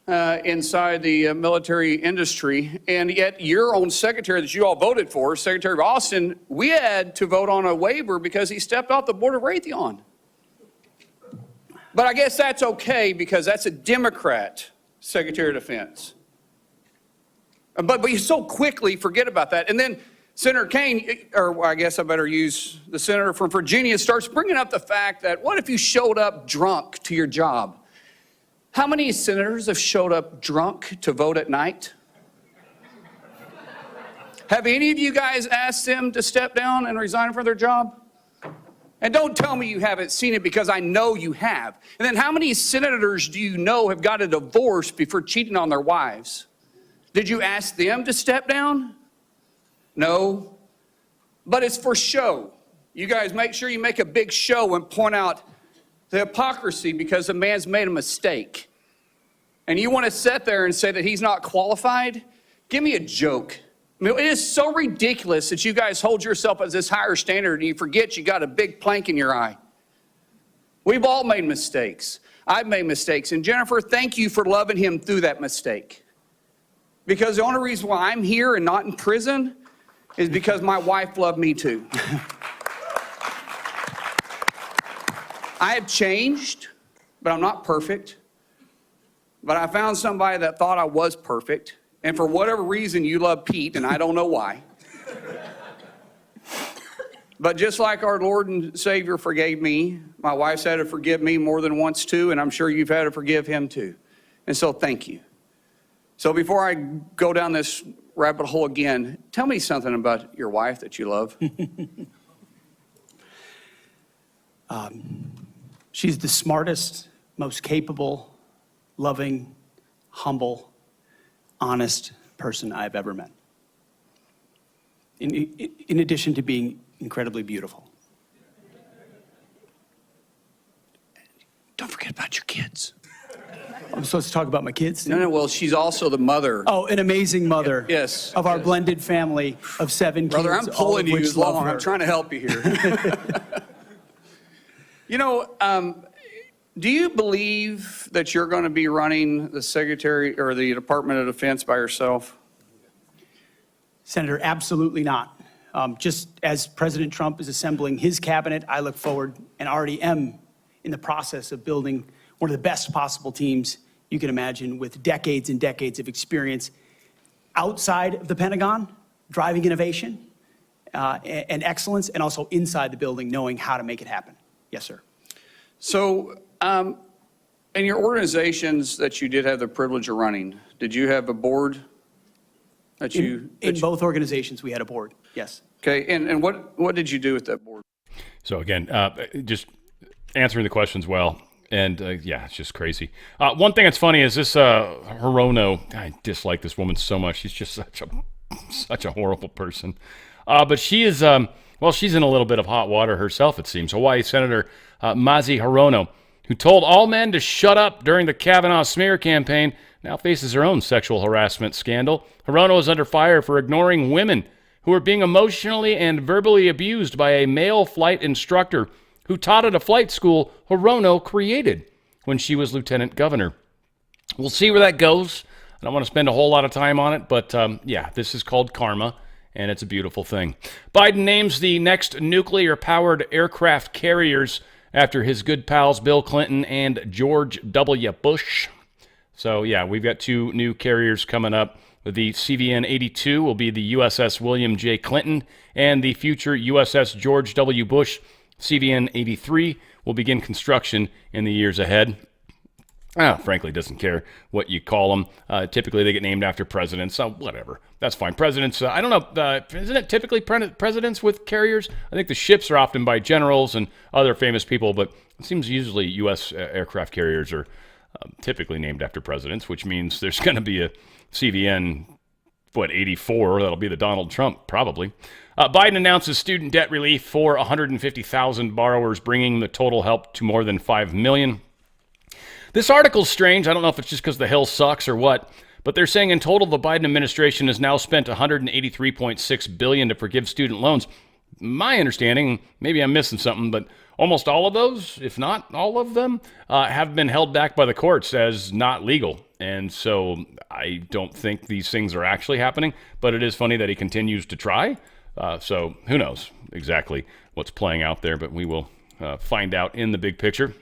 inside the military industry, and yet your own secretary that you all voted for, Secretary of Austin, we had to vote on a waiver because he stepped off the board of Raytheon. But I guess that's okay because that's a Democrat Secretary of Defense. But you so quickly forget about that. And then Senator Kaine, or I guess I better use the senator from Virginia, starts bringing up the fact that what if you showed up drunk to your job? How many senators have showed up drunk to vote at night? Have any of you guys asked them to step down and resign from their job? And don't tell me you haven't seen it because I know you have. And then how many senators do you know have got a divorce before cheating on their wives? Did you ask them to step down? No. But it's for show. You guys make sure you make a big show and point out the hypocrisy because a man's made a mistake. And you want to sit there and say that he's not qualified? Give me a joke. I mean, it is so ridiculous that you guys hold yourself as this higher standard and you forget you got a big plank in your eye. We've all made mistakes. I've made mistakes. And Jennifer, thank you for loving him through that mistake. Because the only reason why I'm here and not in prison is because my wife loved me too. I have changed, but I'm not perfect. But I found somebody that thought I was perfect. And for whatever reason, you love Pete, and I don't know why. But just like our Lord and Savior forgave me, my wife's had to forgive me more than once too, and I'm sure you've had to forgive him too. And so thank you. So before I go down this rabbit hole again, tell me something about your wife that you love. She's the smartest, most capable, loving, humble, honest person I've ever met. in addition to being incredibly beautiful. Don't forget about your kids. I'm supposed to talk about my kids? No, well, she's also the mother. Oh, an amazing mother. Yes. Of our blended family of 7 Brother, kids. I'm all pulling of you which love along. her. I'm trying to help you here. You know, do you believe that you're going to be running the Secretary or the Department of Defense by yourself? Senator, absolutely not. Just as President Trump is assembling his cabinet, I look forward and already am in the process of building one of the best possible teams you can imagine, with decades and decades of experience outside of the Pentagon, driving innovation and excellence, and also inside the building, knowing how to make it happen. Yes, sir. So, in your organizations that you did have the privilege of running, did you have a board that you... In both organizations, we had a board, yes. Okay, and what did you do with that board? So again, just answering the questions well. And yeah, it's just crazy. One thing that's funny is this Hirono. I dislike this woman so much. She's just such a horrible person. But she is, well, she's in a little bit of hot water herself, it seems. Hawaii Senator Mazi Hirono, who told all men to shut up during the Kavanaugh smear campaign, now faces her own sexual harassment scandal. Hirono is under fire for ignoring women who are being emotionally and verbally abused by a male flight instructor who taught at a flight school Hirono created when she was lieutenant governor. We'll see where that goes. I don't want to spend a whole lot of time on it, but yeah, this is called karma, and it's a beautiful thing. Biden names the next nuclear-powered aircraft carriers after his good pals Bill Clinton and George W. Bush. So yeah, we've got 2 new carriers coming up. The CVN-82 will be the USS William J. Clinton, and the future USS George W. Bush CVN-83 will begin construction in the years ahead. Frankly, doesn't care what you call them. Typically, they get named after presidents, so whatever. That's fine. Presidents, I don't know, isn't it typically presidents with carriers? I think the ships are often by generals and other famous people, but it seems usually U.S. aircraft carriers are typically named after presidents, which means there's going to be a CVN, 84? That'll be the Donald Trump, probably. Biden announces student debt relief for 150,000 borrowers, bringing the total help to more than 5 million. This article's strange. I don't know if it's just because the Hill sucks or what, but they're saying in total the Biden administration has now spent $183.6 billion to forgive student loans. My understanding, maybe I'm missing something, but almost all of those, if not all of them, have been held back by the courts as not legal. And so I don't think these things are actually happening, but it is funny that he continues to try. So who knows exactly what's playing out there, but we will find out in the big picture.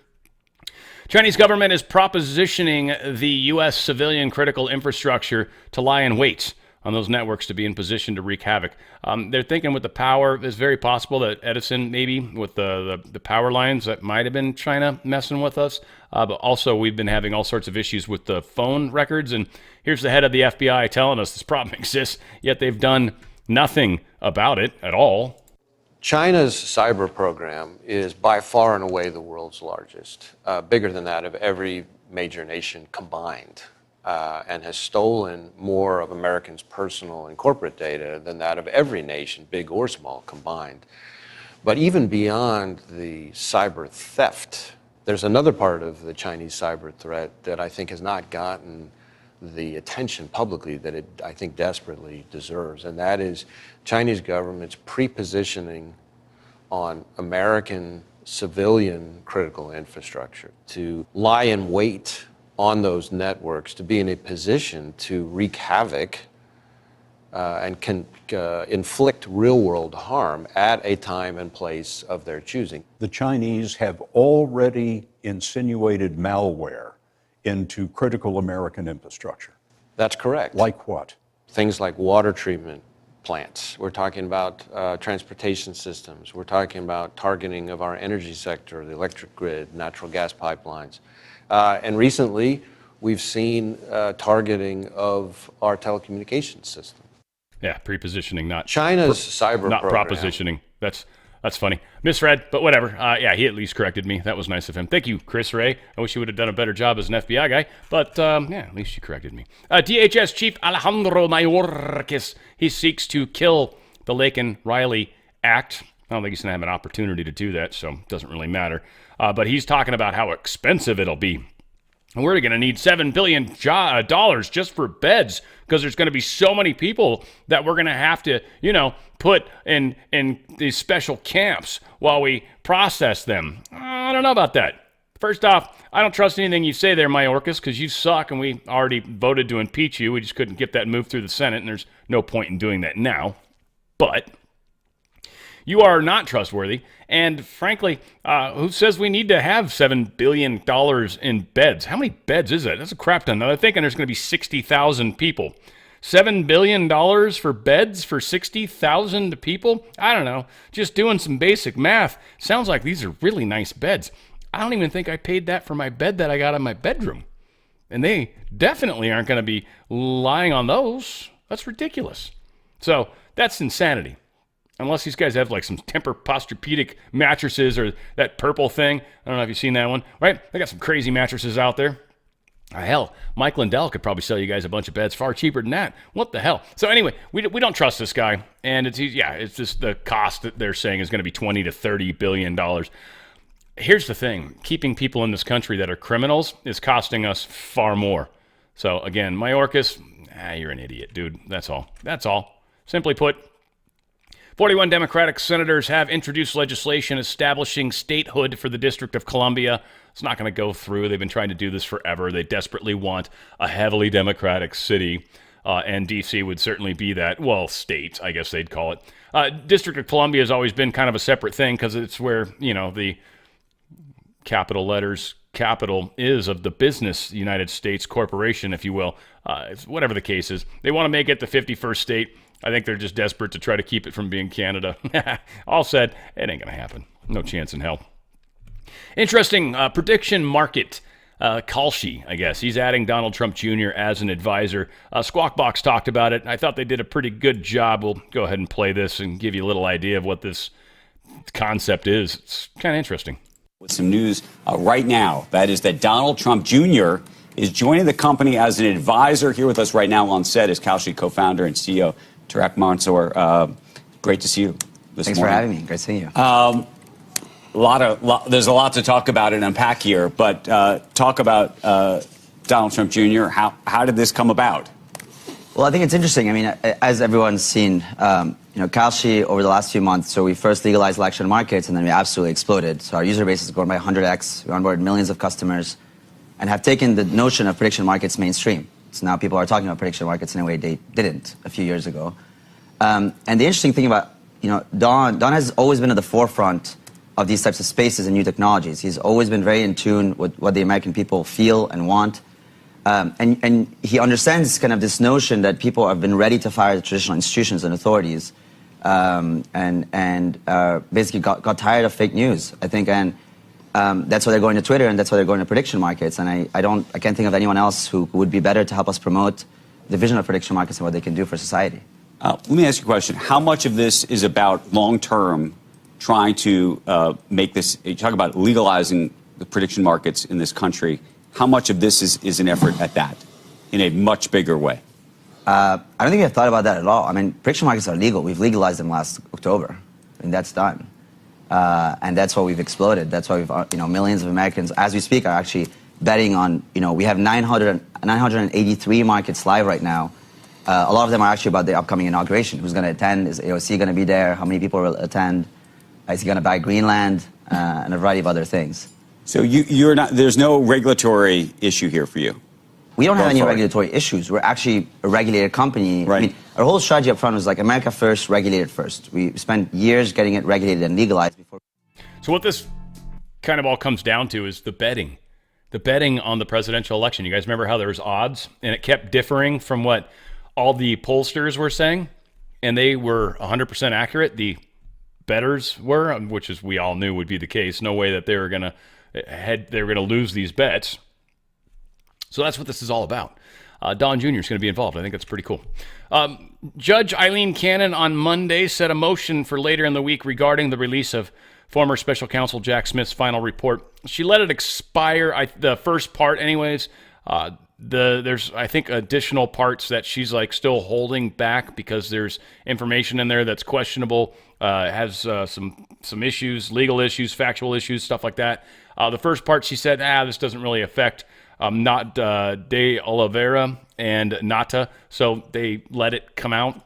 Chinese government is propositioning the U.S. civilian critical infrastructure to lie in wait on those networks to be in position to wreak havoc. They're thinking with the power, it's very possible that Edison, maybe with the power lines, that might have been China messing with us. But also we've been having all sorts of issues with the phone records. And here's the head of the FBI telling us this problem exists, yet they've done nothing about it at all. China's cyber program is by far and away the world's largest, bigger than that of every major nation combined, and has stolen more of Americans' personal and corporate data than that of every nation, big or small, combined. But even beyond the cyber theft, there's another part of the Chinese cyber threat that I think has not gotten the attention publicly that it, I think, desperately deserves, and that is Chinese government's pre-positioning on American civilian critical infrastructure to lie in wait on those networks, to be in a position to wreak havoc and can inflict real-world harm at a time and place of their choosing. The Chinese have already insinuated malware into critical American infrastructure. That's correct. Like what? Things like water treatment plants. We're talking about transportation systems. We're talking about targeting of our energy sector, the electric grid, natural gas pipelines. And recently, we've seen targeting of our telecommunications system. Yeah, prepositioning, not China's cyber not program. propositioning. That's funny. Misread, but whatever. Yeah, he at least corrected me. That was nice of him. Thank you, Chris Wray. I wish you would have done a better job as an FBI guy, but yeah, at least you corrected me. DHS Chief Alejandro Mayorkas, he seeks to kill the Laken Riley Act. I don't think he's going to have an opportunity to do that, so it doesn't really matter. But he's talking about how expensive it'll be. And we're going to need $7 billion just for beds because there's going to be so many people that we're going to have to, put in these special camps while we process them. I don't know about that. First off, I don't trust anything you say there, Mayorkas, because you suck and we already voted to impeach you. We just couldn't get that moved through the Senate, and there's no point in doing that now. But you are not trustworthy, and frankly, who says we need to have $7 billion in beds? How many beds is that? That's a crap ton. Now, they're thinking there's going to be 60,000 people. $7 billion for beds for 60,000 people? I don't know. Just doing some basic math. Sounds like these are really nice beds. I don't even think I paid that for my bed that I got in my bedroom. And they definitely aren't going to be lying on those. That's ridiculous. So that's insanity. Unless these guys have like some Tempur-Posturepedic mattresses or that purple thing. I don't know if you've seen that one, right? They got some crazy mattresses out there. Hell, Mike Lindell could probably sell you guys a bunch of beds far cheaper than that. What the hell? So anyway, we don't trust this guy. And it's just the cost that they're saying is going to be $20 to $30 billion. Here's the thing. Keeping people in this country that are criminals is costing us far more. So again, Mayorkas, you're an idiot, dude. That's all. That's all. Simply put, 41 Democratic senators have introduced legislation establishing statehood for the District of Columbia. It's not going to go through. They've been trying to do this forever. They desperately want a heavily Democratic city, and D.C. would certainly be that. Well, state, I guess they'd call it. District of Columbia has always been kind of a separate thing because it's where, the capital letters capital is of the business United States Corporation, if you will. Whatever the case is. They want to make it the 51st state. I think they're just desperate to try to keep it from being Canada. All said, it ain't going to happen. No chance in hell. Interesting prediction market. Kalshi, I guess. He's adding Donald Trump Jr. as an advisor. Squawk Box talked about it. I thought they did a pretty good job. We'll go ahead and play this and give you a little idea of what this concept is. It's kind of interesting. With some news right now, that is that Donald Trump Jr. is joining the company as an advisor. Here with us right now on set is Kalshi co-founder and CEO Tarek Mansour. Great to see you this Thanks morning. for having me. Great seeing you. There's a lot to talk about and unpack here, but talk about Donald Trump Jr. How did this come about? Well, I think it's interesting. I mean, as everyone's seen, Kalshi over the last few months, so we first legalized election markets and then we absolutely exploded. So our user base has grown by 100x. We onboarded millions of customers and have taken the notion of prediction markets mainstream. So now people are talking about prediction markets in a way they didn't a few years ago. And the interesting thing about, Don has always been at the forefront of these types of spaces and new technologies. He's always been very in tune with what the American people feel and want. And he understands kind of this notion that people have been ready to fire the traditional institutions and authorities and basically got tired of fake news, I think. And that's why they're going to Twitter and that's why they're going to prediction markets. And I can't think of anyone else who would be better to help us promote the vision of prediction markets and what they can do for society. Let me ask you a question. How much of this is about long-term trying to make this, you talk about legalizing the prediction markets in this country. How much of this is an effort at that in a much bigger way? I don't think I've thought about that at all. I mean, prediction markets are legal. We've legalized them last October. I mean, that's done. And that's why we've exploded. That's why we've, millions of Americans, as we speak, are actually betting on, we have 983 markets live right now. A lot of them are actually about the upcoming inauguration. Who's going to attend? Is AOC going to be there? How many people will attend? Is he going to buy Greenland? And a variety of other things. So you're not, there's no regulatory issue here for you? We don't have any regulatory issues. We're actually a regulated company. Right. I mean, our whole strategy up front was like America first, regulated first. We spent years getting it regulated and legalized before. So what this kind of all comes down to is the betting. The betting on the presidential election. You guys remember how there was odds? And it kept differing from what all the pollsters were saying? And they were 100% accurate. The bettors were, which is we all knew would be the case. No way that they were going to lose these bets. So that's what this is all about. Don Jr. is going to be involved. I think that's pretty cool. Judge Eileen Cannon on Monday set a motion for later in the week regarding the release of former special counsel Jack Smith's final report. She let it expire, the first part anyways, There's, I think, additional parts that she's like still holding back because there's information in there that's questionable, has some issues, legal issues, factual issues, stuff like that. The first part, she said, this doesn't really affect not De Oliveira and Nata, so they let it come out.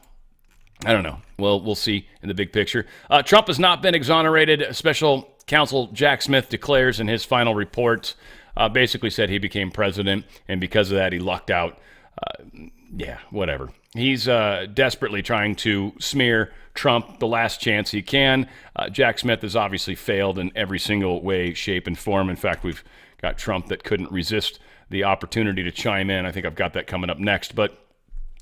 I don't know. Well, we'll see in the big picture. Trump has not been exonerated. Special Counsel Jack Smith declares in his final report, basically said he became president, and because of that, he lucked out. Whatever. He's desperately trying to smear Trump the last chance he can. Jack Smith has obviously failed in every single way, shape, and form. In fact, we've got Trump that couldn't resist the opportunity to chime in. I think I've got that coming up next. But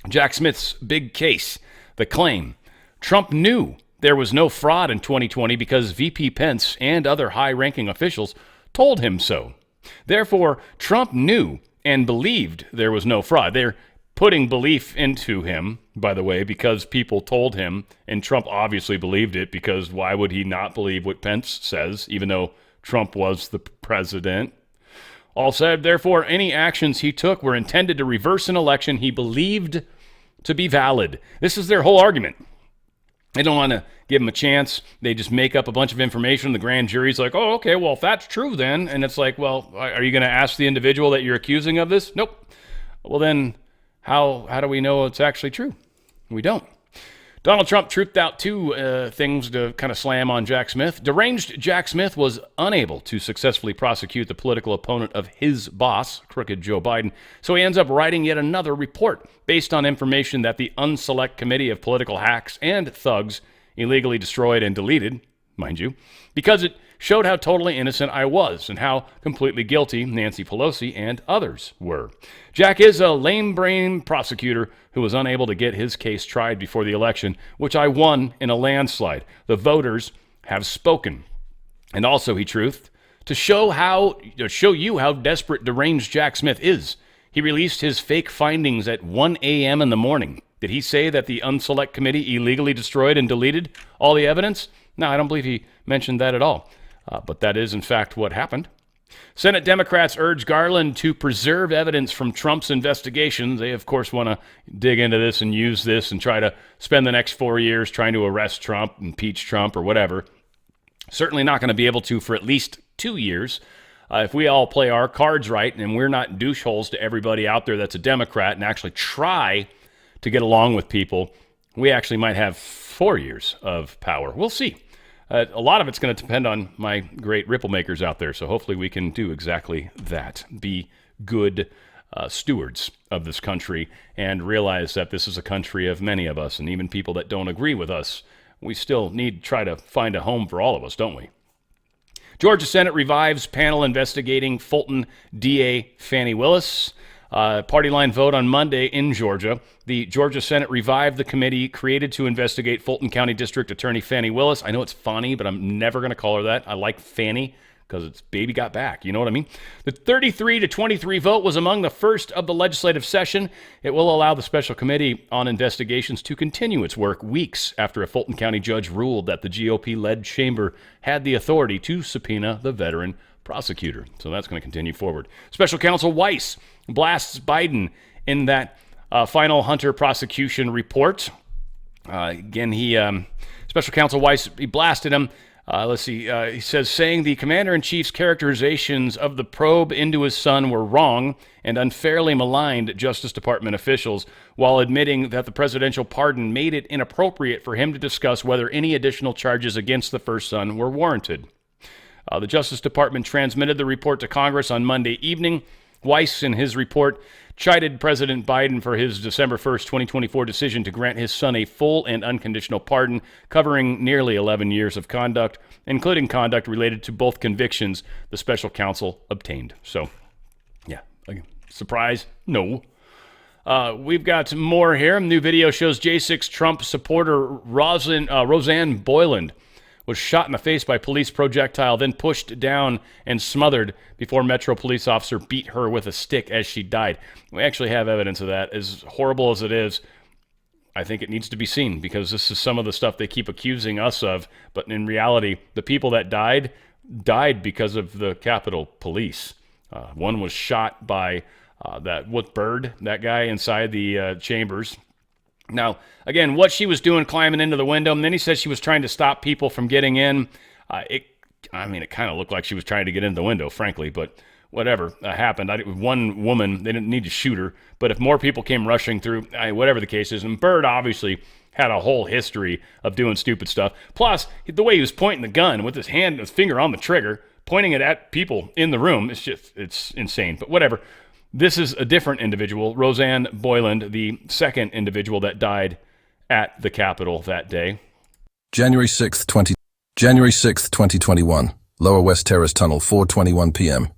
Jack Smith's big case, the claim, Trump knew there was no fraud in 2020 because VP Pence and other high-ranking officials told him so. Therefore, Trump knew and believed there was no fraud. They're putting belief into him, by the way, because people told him, and Trump obviously believed it, because why would he not believe what Pence says, even though Trump was the president? All said, therefore, any actions he took were intended to reverse an election he believed to be valid. This is their whole argument. They don't want to give him a chance. They just make up a bunch of information. The grand jury's like, oh, okay, well, if that's true then. And it's like, well, are you going to ask the individual that you're accusing of this? Nope. Well, then how do we know it's actually true? We don't. Donald Trump truthed out two things to kind of slam on Jack Smith. Deranged Jack Smith was unable to successfully prosecute the political opponent of his boss, crooked Joe Biden, so he ends up writing yet another report based on information that the Unselect Committee of Political Hacks and Thugs illegally destroyed and deleted, mind you, because it showed how totally innocent I was and how completely guilty Nancy Pelosi and others were. Jack is a lame-brain prosecutor who was unable to get his case tried before the election, which I won in a landslide. The voters have spoken. And also, he truthed, to show you how desperate deranged Jack Smith is. He released his fake findings at 1 a.m. in the morning. Did he say that the Unselect Committee illegally destroyed and deleted all the evidence? No, I don't believe he mentioned that at all. But that is, in fact, what happened. Senate Democrats urge Garland to preserve evidence from Trump's investigation. They, of course, want to dig into this and use this and try to spend the next 4 years trying to arrest Trump, impeach Trump, or whatever. Certainly not going to be able to for at least 2 years. If we all play our cards right and we're not doucheholes to everybody out there that's a Democrat and actually try to get along with people, we actually might have 4 years of power. We'll see. A lot of it's going to depend on my great ripple makers out there, so hopefully we can do exactly that. Be good stewards of this country and realize that this is a country of many of us, and even people that don't agree with us, we still need to try to find a home for all of us, don't we? Georgia Senate revives panel investigating Fulton DA Fani Willis. Party line vote on Monday in Georgia. The Georgia Senate revived the committee created to investigate Fulton County District Attorney Fani Willis. I know it's Fanny, but I'm never going to call her that. I like Fanny because it's baby got back. You know what I mean? The 33-23 vote was among the first of the legislative session. It will allow the Special Committee on Investigations to continue its work weeks after a Fulton County judge ruled that the GOP-led chamber had the authority to subpoena the veteran prosecutor. So that's going to continue forward. Special Counsel Weiss blasts Biden in that final Hunter prosecution report. Special Counsel Weiss, he blasted him. He says, saying the commander-in-chief's characterizations of the probe into his son were wrong and unfairly maligned Justice Department officials, while admitting that the presidential pardon made it inappropriate for him to discuss whether any additional charges against the first son were warranted. The Justice Department transmitted the report to Congress on Monday evening. Weiss, in his report, chided President Biden for his December 1st, 2024 decision to grant his son a full and unconditional pardon covering nearly 11 years of conduct, including conduct related to both convictions the special counsel obtained. So, yeah, surprise? No. We've got more here. New video shows J6 Trump supporter Roseanne Boyland was shot in the face by police projectile, then pushed down and smothered before Metro police officer beat her with a stick as she died. We actually have evidence of that. As horrible as it is, I think it needs to be seen because this is some of the stuff they keep accusing us of. But in reality, the people that died because of the Capitol Police. One was shot by That what Bird, that guy inside the chambers. Now, again, what she was doing climbing into the window, and then he said she was trying to stop people from getting in. It kind of looked like she was trying to get in the window, frankly, but whatever happened. One woman, they didn't need to shoot her, but if more people came rushing through, whatever the case is, and Bird obviously had a whole history of doing stupid stuff. Plus, the way he was pointing the gun with his hand, his finger on the trigger, pointing it at people in the room, it's insane, but whatever. This is a different individual, Roseanne Boyland, the second individual that died at the Capitol that day. January 6th, 2021, Lower West Terrace Tunnel, 4:21 p.m.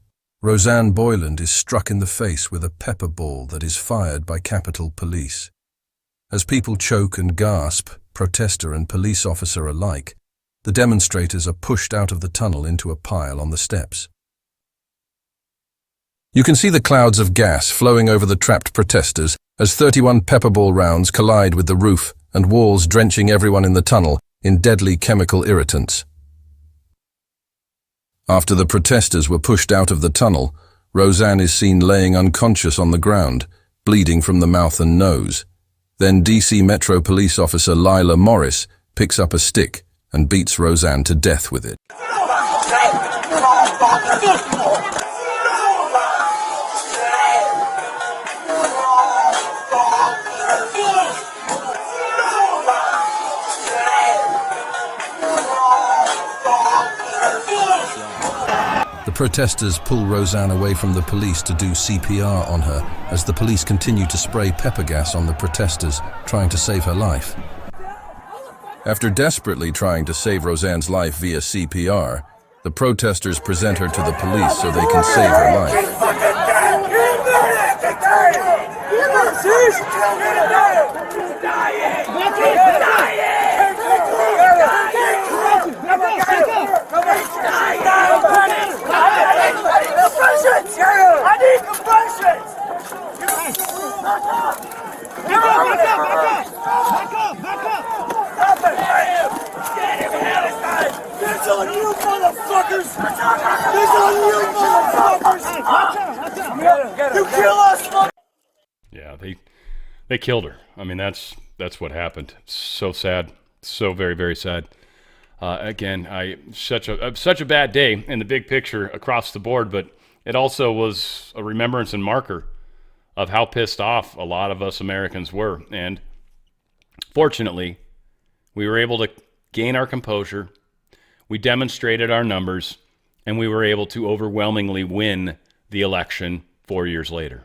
Roseanne Boyland is struck in the face with a pepper ball that is fired by Capitol Police. As people choke and gasp, protester and police officer alike, the demonstrators are pushed out of the tunnel into a pile on the steps. You can see the clouds of gas flowing over the trapped protesters as 31 pepperball rounds collide with the roof and walls, drenching everyone in the tunnel in deadly chemical irritants. After the protesters were pushed out of the tunnel, Roseanne is seen laying unconscious on the ground, bleeding from the mouth and nose. Then DC Metro Police Officer Lila Morris picks up a stick and beats Roseanne to death with it. The protesters pull Roseanne away from the police to do CPR on her as the police continue to spray pepper gas on the protesters, trying to save her life. After desperately trying to save Roseanne's life via CPR, the protesters present her to the police so they can save her life. I need compressions! Back up! This on you, motherfuckers! This on you, motherfuckers! You kill us, motherfuckers! Yeah, they killed her. I mean, that's what happened. So sad. So very, very sad. Again, such a bad day in the big picture across the board, but it also was a remembrance and marker of how pissed off a lot of us Americans were. And fortunately, we were able to gain our composure. We demonstrated our numbers, and we were able to overwhelmingly win the election 4 years later.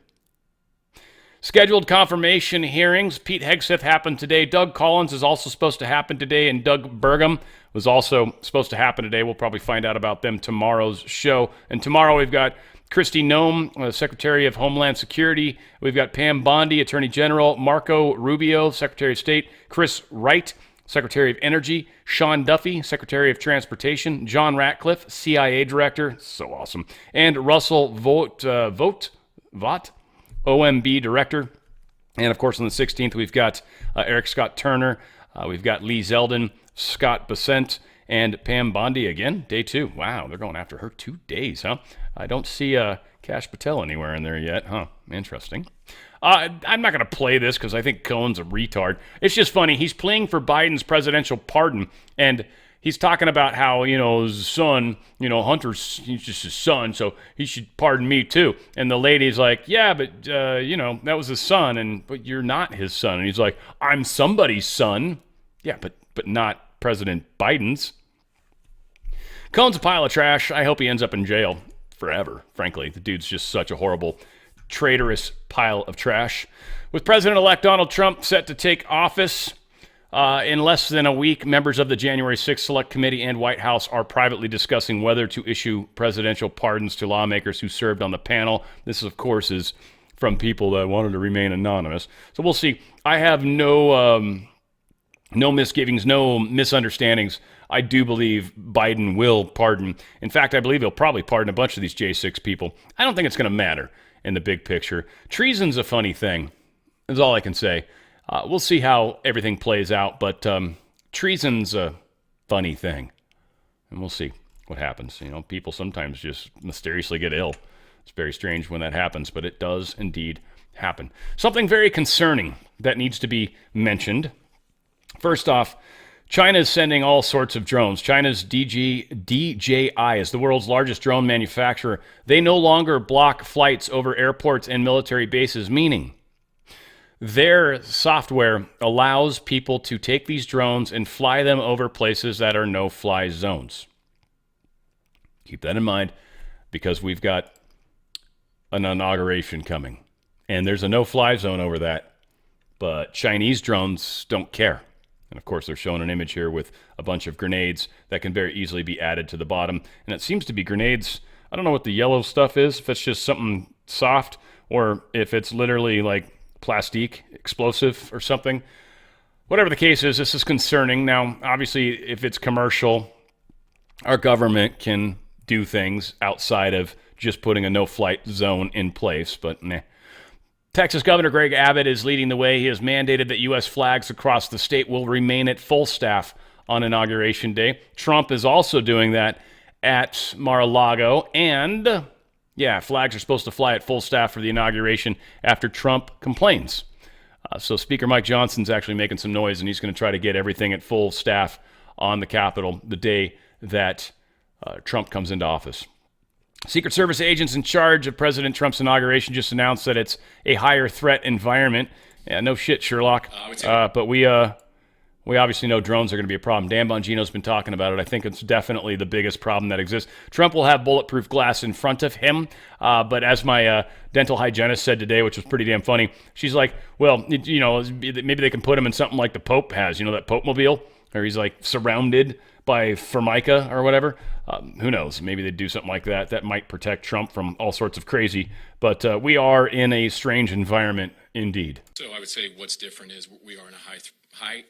Scheduled confirmation hearings. Pete Hegseth happened today. Doug Collins is also supposed to happen today, and Doug Burgum was also supposed to happen today. We'll probably find out about them tomorrow's show. And tomorrow we've got Kristi Noem, Secretary of Homeland Security. We've got Pam Bondi, Attorney General. Marco Rubio, Secretary of State. Chris Wright, Secretary of Energy. Sean Duffy, Secretary of Transportation. John Ratcliffe, CIA Director. So awesome. And Russell Vought, OMB Director. And, of course, on the 16th, we've got Eric Scott Turner. We've got Lee Zeldin, Scott Bessent, and Pam Bondi again. Day 2. Wow, they're going after her 2 days, huh? I don't see Kash Patel anywhere in there yet, huh? Interesting. I'm not going to play this because I think Cohen's a retard. It's just funny. He's playing for Biden's presidential pardon, and he's talking about how, his son, Hunter's, he's just his son, so he should pardon me too. And the lady's like, yeah, but, that was his son, but you're not his son. And he's like, I'm somebody's son. Yeah, but not President Biden's. Cohen's a pile of trash. I hope he ends up in jail forever, frankly. The dude's just such a horrible, traitorous pile of trash. With President-elect Donald Trump set to take office in less than a week, members of the January 6th Select Committee and White House are privately discussing whether to issue presidential pardons to lawmakers who served on the panel. This, of course, is from people that wanted to remain anonymous. So we'll see. I have no misgivings, no misunderstandings. I do believe Biden will pardon. In fact, I believe he'll probably pardon a bunch of these J6 people. I don't think it's going to matter in the big picture. Treason's a funny thing, is all I can say. We'll see how everything plays out, but treason's a funny thing. And we'll see what happens. People sometimes just mysteriously get ill. It's very strange when that happens, but it does indeed happen. Something very concerning that needs to be mentioned. First off, China is sending all sorts of drones. China's DJI is the world's largest drone manufacturer. They no longer block flights over airports and military bases, meaning their software allows people to take these drones and fly them over places that are no-fly zones. Keep that in mind, because we've got an inauguration coming, and there's a no-fly zone over that, but Chinese drones don't care. And of course, they're showing an image here with a bunch of grenades that can very easily be added to the bottom. And it seems to be grenades. I don't know what the yellow stuff is, if it's just something soft or if it's literally like plastique explosive or something. Whatever the case is, this is concerning. Now, obviously, if it's commercial, our government can do things outside of just putting a no-flight zone in place, but meh. Texas Governor Greg Abbott is leading the way. He has mandated that U.S. flags across the state will remain at full staff on Inauguration Day. Trump is also doing that at Mar-a-Lago. And, yeah, flags are supposed to fly at full staff for the inauguration after Trump complains. So Speaker Mike Johnson's actually making some noise, and he's going to try to get everything at full staff on the Capitol the day that Trump comes into office. Secret Service agents in charge of President Trump's inauguration just announced that it's a higher threat environment. Yeah, no shit, Sherlock. But we obviously know drones are going to be a problem. Dan Bongino's been talking about it. I think it's definitely the biggest problem that exists. Trump will have bulletproof glass in front of him. But as my dental hygienist said today, which was pretty damn funny, she's like, well, you know, maybe they can put him in something like the Pope has, you know, that Pope mobile, where he's like surrounded by Formica or whatever. Who knows? Maybe they'd do something like that. That might protect Trump from all sorts of crazy. But we are in a strange environment indeed. So I would say what's different is we are in a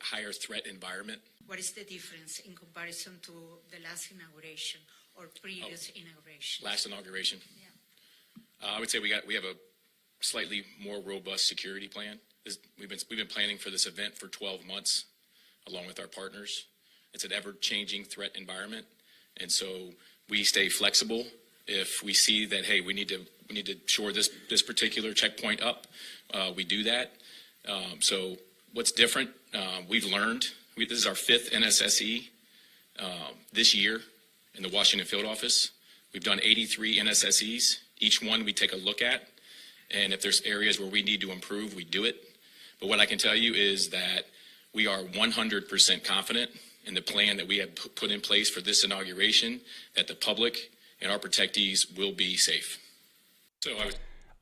higher threat environment. What is the difference in comparison to the last inauguration or previous inauguration? Last inauguration? Yeah. I would say we have a slightly more robust security plan. We've been planning for this event for 12 months, along with our partners. It's an ever-changing threat environment, and so we stay flexible. If we see that, hey, we need to shore this particular checkpoint up, we do that. So what's different? We've learned. This is our 5th NSSE this year in the Washington field office. We've done 83 NSSEs. Each one we take a look at, and if there's areas where we need to improve, we do it. But what I can tell you is that we are 100% confident in the plan that we have put in place for this inauguration, that the public and our protectees will be safe. So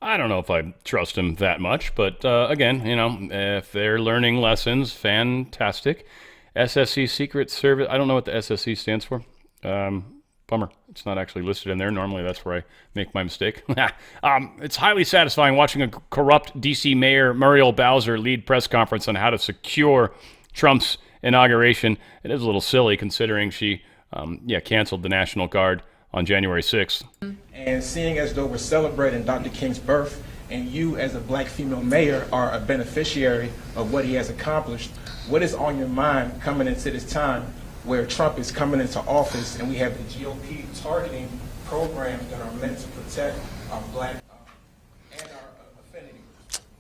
I don't know if I trust him that much, but again, you know, if they're learning lessons, fantastic. SSC Secret Service, I don't know what the SSC stands for. Bummer. It's not actually listed in there. Normally that's where I make my mistake. It's highly satisfying watching a corrupt D.C. Mayor Muriel Bowser lead press conference on how to secure Trump's inauguration. It is a little silly considering she, canceled the National Guard on January 6th. And seeing as though we're celebrating Dr. King's birth, and you as a black female mayor are a beneficiary of what he has accomplished, what is on your mind coming into this time where Trump is coming into office and we have the GOP targeting programs that are meant to protect our black and our affinity?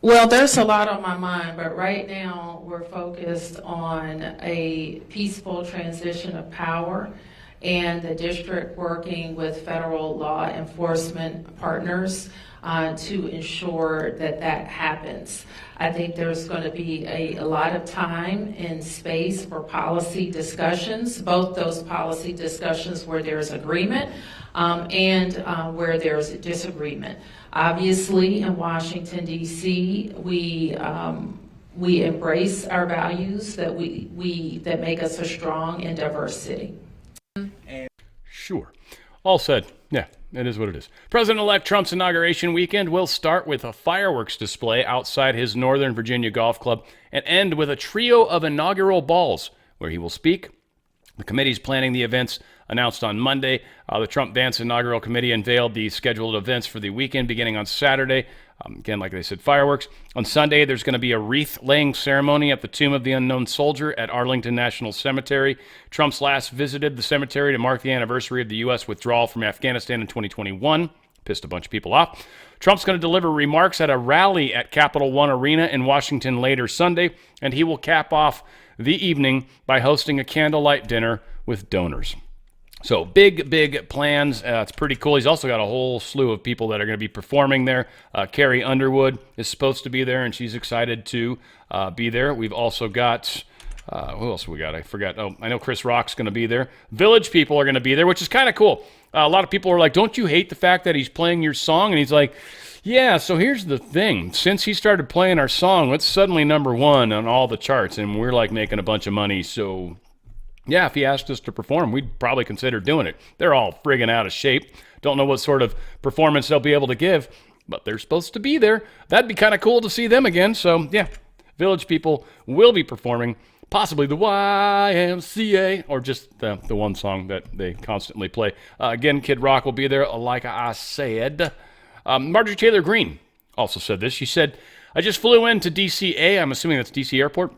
Well, there's a lot on my mind, but right now we're focused on a peaceful transition of power and the district working with federal law enforcement partners to ensure that that happens. I think there's going to be a lot of time and space for policy discussions, both those policy discussions where there's agreement and where there's disagreement. Obviously, in Washington, D.C., we embrace our values that that make us a strong and diverse city. Sure. All said. Yeah, it is what it is. President-elect Trump's inauguration weekend will start with a fireworks display outside his Northern Virginia golf club and end with a trio of inaugural balls where he will speak. The committee's planning the events announced on Monday. The Trump-Vance Inaugural Committee unveiled the scheduled events for the weekend beginning on Saturday. Again, like they said, fireworks. On Sunday, there's going to be a wreath-laying ceremony at the Tomb of the Unknown Soldier at Arlington National Cemetery. Trump's last visited the cemetery to mark the anniversary of the U.S. withdrawal from Afghanistan in 2021. Pissed a bunch of people off. Trump's going to deliver remarks at a rally at Capital One Arena in Washington later Sunday, and he will cap off the evening by hosting a candlelight dinner with donors. So big plans. It's pretty cool. He's also got a whole slew of people that are going to be performing there. Carrie Underwood is supposed to be there, and she's excited to be there. We've also got, who else we got? I forgot. Oh, I know Chris Rock's going to be there. Village people are going to be there, which is kind of cool. A lot of people are like, don't you hate the fact that he's playing your song? And he's like, yeah, so here's the thing. Since he started playing our song, it's suddenly number one on all the charts, and we're like making a bunch of money, so... yeah, if he asked us to perform, we'd probably consider doing it. They're all friggin' out of shape. Don't know what sort of performance they'll be able to give, but they're supposed to be there. That'd be kind of cool to see them again. So, yeah, Village people will be performing possibly the YMCA or just the one song that they constantly play. Again, Kid Rock will be there, like I said. Marjorie Taylor Greene also said this. She said, I just flew into DCA, I'm assuming that's DC Airport,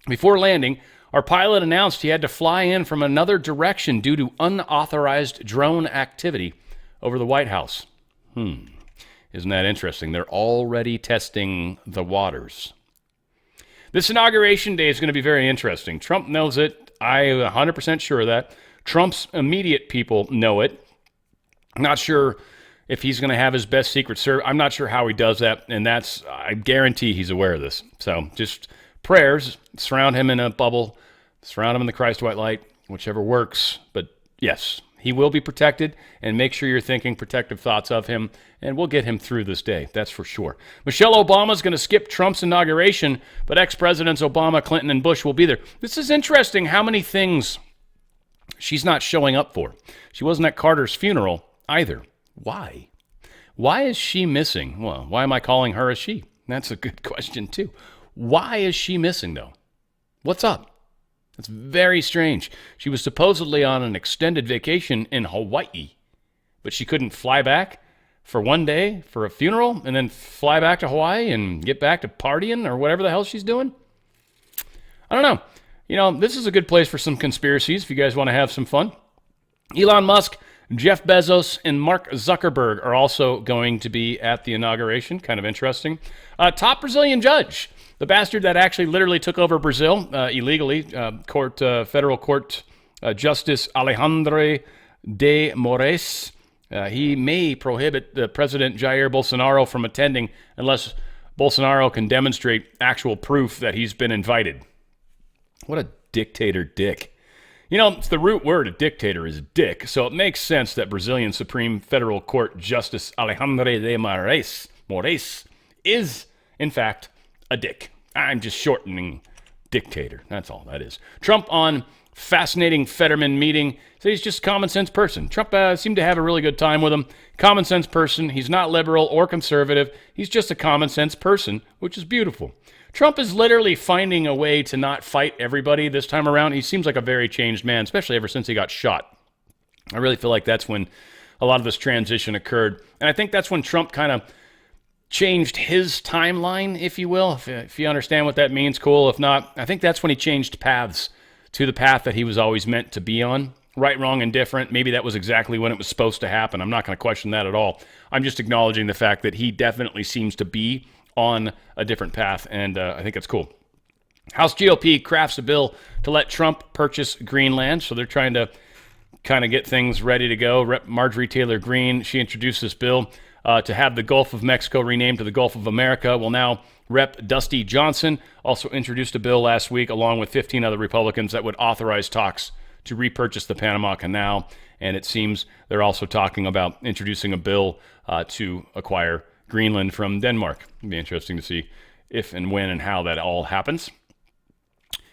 before landing. Our pilot announced he had to fly in from another direction due to unauthorized drone activity over the White House. Isn't that interesting? They're already testing the waters. This inauguration day is going to be very interesting. Trump knows it. I'm 100% sure of that. Trump's immediate people know it. I'm not sure if he's going to have his best Secret Service. I'm not sure how he does that, and I guarantee he's aware of this. So just prayers, surround him in a bubble, surround him in the Christ white light, whichever works. But yes, he will be protected, and make sure you're thinking protective thoughts of him, and we'll get him through this day, that's for sure. Michelle Obama's going to skip Trump's inauguration, but ex-presidents Obama, Clinton, and Bush will be there. This is interesting how many things she's not showing up for. She wasn't at Carter's funeral either. Why? Why is she missing? Well, why am I calling her a she? That's a good question, too. Why is she missing, though? What's up? That's very strange. She was supposedly on an extended vacation in Hawaii, but she couldn't fly back for one day for a funeral and then fly back to Hawaii and get back to partying or whatever the hell she's doing? I don't know. You know, this is a good place for some conspiracies if you guys want to have some fun. Elon Musk, Jeff Bezos, and Mark Zuckerberg are also going to be at the inauguration. Kind of interesting. Top Brazilian judge. The bastard that actually literally took over Brazil illegally, federal court Justice Alexandre de Moraes, he may prohibit President Jair Bolsonaro from attending unless Bolsonaro can demonstrate actual proof that he's been invited. What a dictator dick. You know, it's the root word of dictator is dick, so it makes sense that Brazilian Supreme Federal Court Justice Alexandre de Moraes is, in fact, a dick. I'm just shortening dictator. That's all that is. Trump on fascinating Fetterman meeting. So he's just a common sense person. Trump seemed to have a really good time with him. Common sense person. He's not liberal or conservative. He's just a common sense person, which is beautiful. Trump is literally finding a way to not fight everybody this time around. He seems like a very changed man, especially ever since he got shot. I really feel like that's when a lot of this transition occurred. And I think that's when Trump kind of changed his timeline, if you will. If you understand what that means, cool. If not, I think that's when he changed paths to the path that he was always meant to be on. Right, wrong, and different. Maybe that was exactly when it was supposed to happen. I'm not going to question that at all. I'm just acknowledging the fact that he definitely seems to be on a different path, and I think it's cool. House GOP crafts a bill to let Trump purchase Greenland, so they're trying to kind of get things ready to go. Rep. Marjorie Taylor Greene, she introduced this bill to have the Gulf of Mexico renamed to the Gulf of America. Well, now Rep. Dusty Johnson also introduced a bill last week along with 15 other Republicans that would authorize talks to repurchase the Panama Canal, and it seems they're also talking about introducing a bill to acquire Greenland from Denmark. It'll be interesting to see if and when and how that all happens.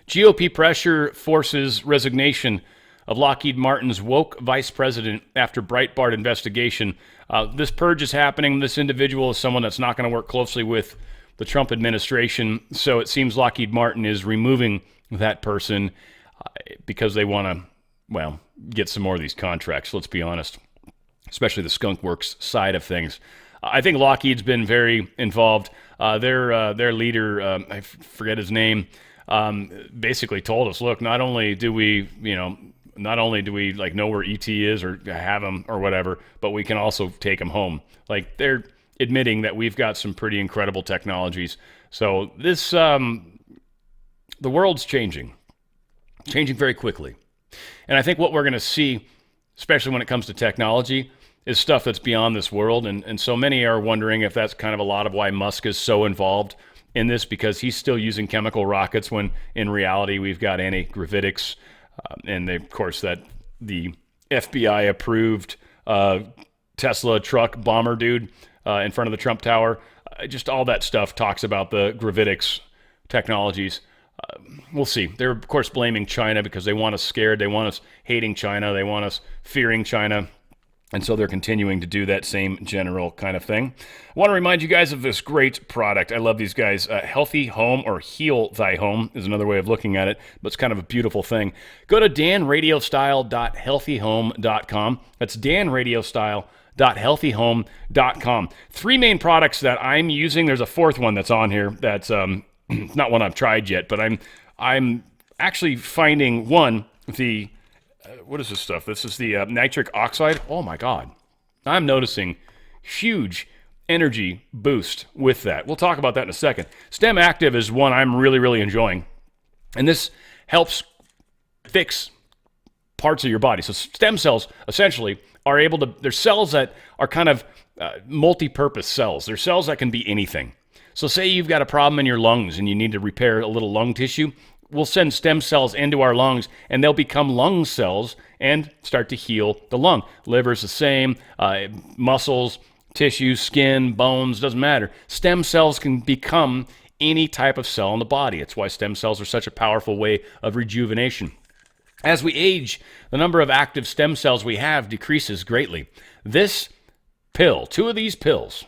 GOP pressure forces resignation of Lockheed Martin's woke vice president after Breitbart investigation. This purge is happening. This individual is someone that's not going to work closely with the Trump administration, so it seems Lockheed Martin is removing that person because they want to, well, get some more of these contracts, let's be honest, especially the Skunk Works side of things. I think Lockheed's been very involved. Their leader, I forget his name, basically told us, look, not only do we, not only do we like know where ET is or have him or whatever, but we can also take him home. Like they're admitting that we've got some pretty incredible technologies. So this, the world's changing very quickly. And I think what we're going to see, especially when it comes to technology, is stuff that's beyond this world. And so many are wondering if that's kind of a lot of why Musk is so involved in this, because he's still using chemical rockets when in reality we've got anti-gravitics. And they, of course, that the FBI approved Tesla truck bomber dude in front of the Trump Tower. Just all that stuff talks about the gravitics technologies. We'll see. They're, of course, blaming China because they want us scared. They want us hating China. They want us fearing China. And so they're continuing to do that same general kind of thing. I want to remind you guys of this great product. I love these guys. Healthy Home, or Heal Thy Home, is another way of looking at it, but it's kind of a beautiful thing. Go to danradiostyle.healthyhome.com. That's danradiostyle.healthyhome.com. 3 main products that I'm using. There's a 4th one that's on here that's not one I've tried yet, but I'm actually finding one, the what is this stuff? This is the nitric oxide. Oh my God. I'm noticing huge energy boost with that. We'll talk about that in a second. Stem Active is one I'm really, really enjoying. And this helps fix parts of your body. So stem cells essentially are able to, they're cells that are kind of multi-purpose cells. They're cells that can be anything. So say you've got a problem in your lungs and you need to repair a little lung tissue. We'll send stem cells into our lungs, and they'll become lung cells and start to heal the lung. Liver's the same, muscles, tissue, skin, bones, doesn't matter. Stem cells can become any type of cell in the body. It's why stem cells are such a powerful way of rejuvenation. As we age, the number of active stem cells we have decreases greatly. This pill, 2 of these pills,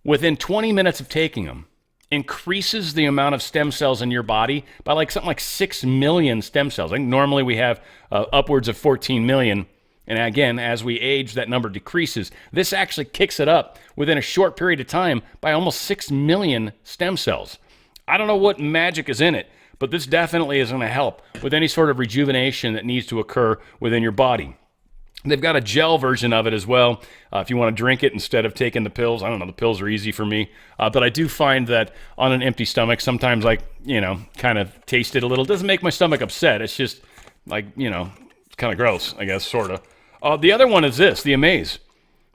within 20 minutes of taking them, increases the amount of stem cells in your body by like something like 6 million stem cells. I think normally we have upwards of 14 million. And again, as we age, that number decreases. This actually kicks it up within a short period of time by almost 6 million stem cells. I don't know what magic is in it, but this definitely is going to help with any sort of rejuvenation that needs to occur within your body. They've got a gel version of it as well. If you want to drink it instead of taking the pills. I don't know, the pills are easy for me. But I do find that on an empty stomach, sometimes kind of taste it a little. It doesn't make my stomach upset. It's just it's kind of gross, I guess, sort of. The other one is this, the Amaze.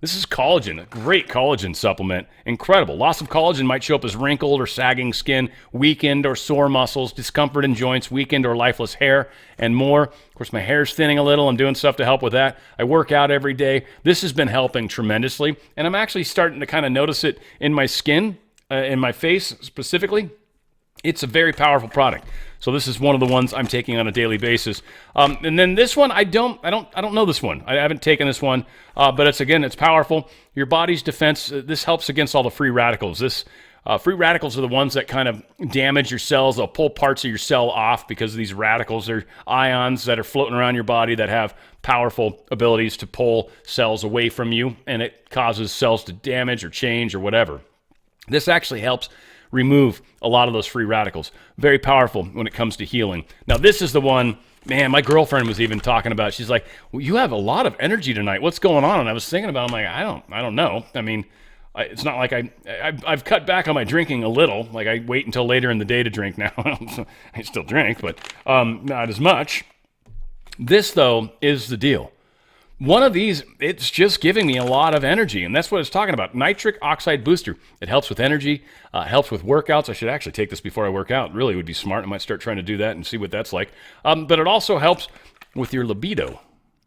This is collagen, a great collagen supplement. Incredible. Loss of collagen might show up as wrinkled or sagging skin, weakened or sore muscles, discomfort in joints, weakened or lifeless hair, and more. Of course, my hair's thinning a little. I'm doing stuff to help with that. I work out every day. This has been helping tremendously, and I'm actually starting to kind of notice it in my skin, in my face specifically. It's a very powerful product. So this is one of the ones I'm taking on a daily basis. And then this one, I don't know this one. I haven't taken this one, but it's powerful. Your body's defense. This helps against all the free radicals. Free radicals are the ones that kind of damage your cells. They'll pull parts of your cell off because of these radicals. They're ions that are floating around your body that have powerful abilities to pull cells away from you, and it causes cells to damage or change or whatever. This actually helps remove a lot of those free radicals. Very powerful when it comes to healing. Now, this is the one, man, my girlfriend was even talking about. She's like, well, you have a lot of energy tonight. What's going on? And I was thinking about it. I'm like, I don't know. I mean, it's not like I've cut back on my drinking a little. Like I wait until later in the day to drink now. I still drink, but not as much. This, though, is the deal. One of these, it's just giving me a lot of energy, and that's what it's talking about. Nitric oxide booster. It helps with energy, helps with workouts. I should actually take this before I work out. Really would be smart. I might start trying to do that and see what that's like. But it also helps with your libido.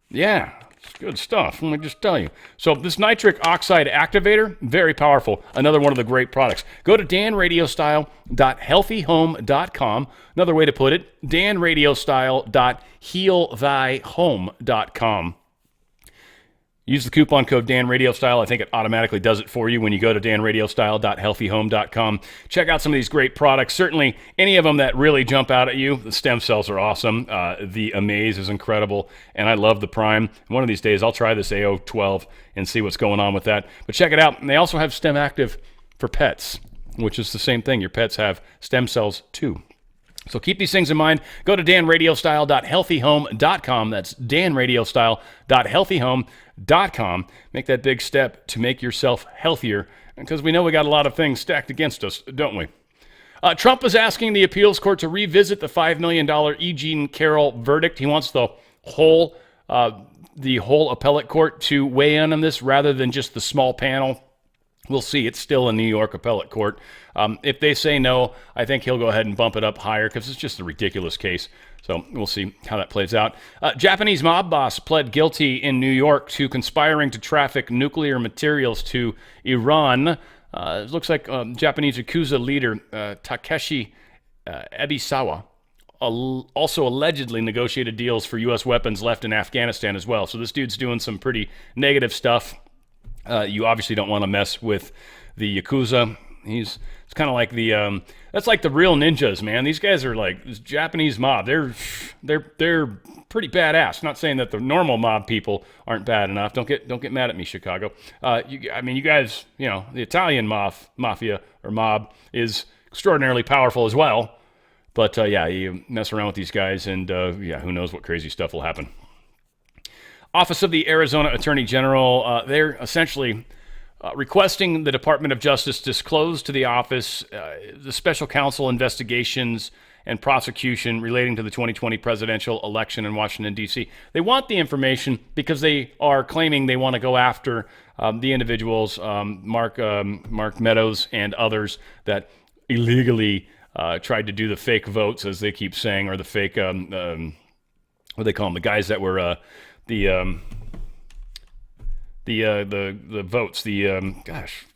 Yeah, it's good stuff. Let me just tell you. So this nitric oxide activator, very powerful. Another one of the great products. Go to danradiostyle.healthyhome.com. Another way to put it, danradiostyle.healthyhome.com. Use the coupon code DanRadioStyle. I think it automatically does it for you when you go to danradiostyle.healthyhome.com. Check out some of these great products. Certainly, any of them that really jump out at you. The stem cells are awesome. The Amaze is incredible, and I love the Prime. One of these days, I'll try this AO12 and see what's going on with that. But check it out. And they also have Stem Active for pets, which is the same thing. Your pets have stem cells too. So keep these things in mind. Go to danradiostyle.healthyhome.com. That's danradiostyle.healthyhome.com. Make that big step to make yourself healthier, because we know we got a lot of things stacked against us, don't we? Trump is asking the appeals court to revisit the $5 million E. Jean Carroll verdict. He wants the whole appellate court to weigh in on this rather than just the small panel. We'll see. It's still a New York appellate court. If they say no, I think he'll go ahead and bump it up higher because it's just a ridiculous case. So we'll see how that plays out. Japanese mob boss pled guilty in New York to conspiring to traffic nuclear materials to Iran. It looks like Japanese Yakuza leader Takeshi Ebisawa also allegedly negotiated deals for U.S. weapons left in Afghanistan as well. So this dude's doing some pretty negative stuff. You obviously don't want to mess with the Yakuza. It's kind of like that's like the real ninjas, man. These guys are like this Japanese mob. They're pretty badass. Not saying that the normal mob people aren't bad enough. Don't get mad at me, Chicago. You guys, the Italian mafia or mob is extraordinarily powerful as well. But you mess around with these guys, and who knows what crazy stuff will happen. Office of the Arizona Attorney General, they're essentially requesting the Department of Justice disclose to the office the special counsel investigations and prosecution relating to the 2020 presidential election in Washington, D.C. They want the information because they are claiming they want to go after the individuals, Mark Meadows and others, that illegally tried to do the fake votes, as they keep saying, or the fake, what do they call them, the guys that were... the votes,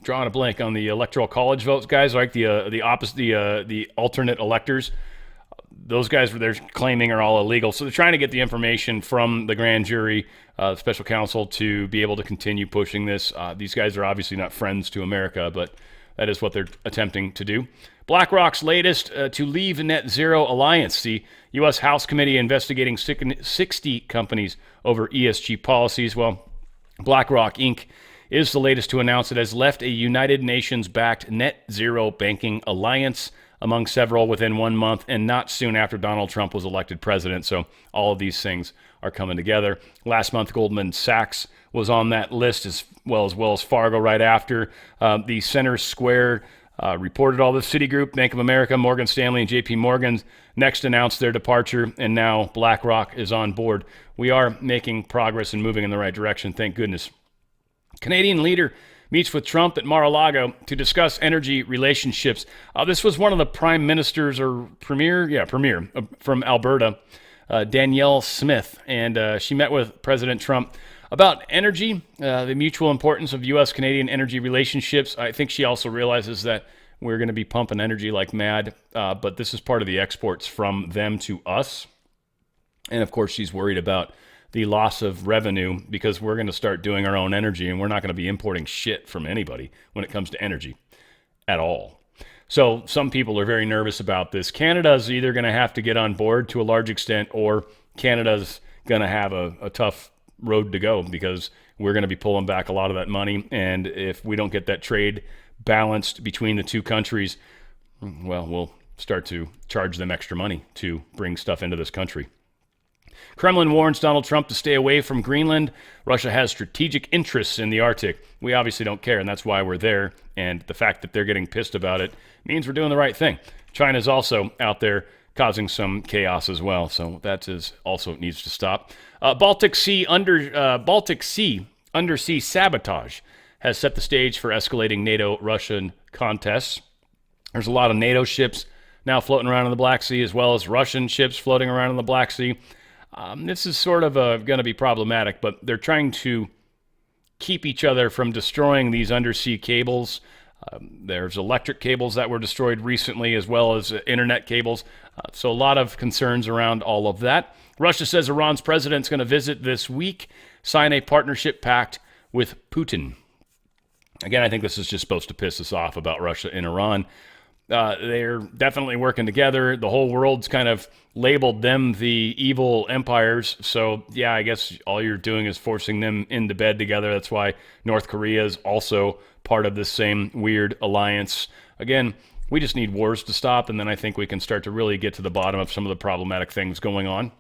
drawing a blank on the electoral college votes, guys, like the alternate electors. Those guys they're claiming are all illegal. So they're trying to get the information from the grand jury, special counsel, to be able to continue pushing this. These guys are obviously not friends to America, but that is what they're attempting to do. BlackRock's latest to leave net zero alliance. The U.S. House Committee investigating 60 companies over ESG policies. Well, BlackRock Inc. is the latest to announce it has left a United Nations-backed net zero banking alliance among several within 1 month, and not soon after Donald Trump was elected president. So all of these things are coming together. Last month, Goldman Sachs was on that list, as well as Wells Fargo right after. The Center Square reported all this. Citigroup, Bank of America, Morgan Stanley, and JP Morgan next announced their departure, and now BlackRock is on board. We are making progress and moving in the right direction, thank goodness. Canadian leader meets with Trump at Mar-a-Lago to discuss energy relationships. This was one of the prime ministers, or premier from Alberta, Danielle Smith, and she met with President Trump about energy, the mutual importance of U.S.-Canadian energy relationships. I think she also realizes that we're going to be pumping energy like mad, but this is part of the exports from them to us. And of course, she's worried about the loss of revenue because we're going to start doing our own energy, and we're not going to be importing shit from anybody when it comes to energy at all. So some people are very nervous about this. Canada's either going to have to get on board to a large extent, or Canada's going to have a tough road to go because we're going to be pulling back a lot of that money. And if we don't get that trade balanced between the two countries, well, we'll start to charge them extra money to bring stuff into this country. Kremlin warns Donald Trump to stay away from Greenland. Russia has strategic interests in the Arctic. We obviously don't care, and that's why we're there. And the fact that they're getting pissed about it means we're doing the right thing. China's also out there causing some chaos as well, so that is also needs to stop. Baltic Sea undersea sabotage has set the stage for escalating NATO-Russian contests. There's a lot of NATO ships now floating around in the Black Sea, as well as Russian ships floating around in the Black Sea. This is sort of going to be problematic, but they're trying to keep each other from destroying these undersea cables. There's electric cables that were destroyed recently, as well as internet cables. So a lot of concerns around all of that. Russia says Iran's president's going to visit this week, sign a partnership pact with Putin. Again, I think this is just supposed to piss us off about Russia and Iran. They're definitely working together. The whole world's kind of labeled them the evil empires. So, yeah, I guess all you're doing is forcing them into bed together. That's why North Korea is also part of this same weird alliance. Again, We just need wars to stop, and then I think we can start to really get to the bottom of some of the problematic things going on.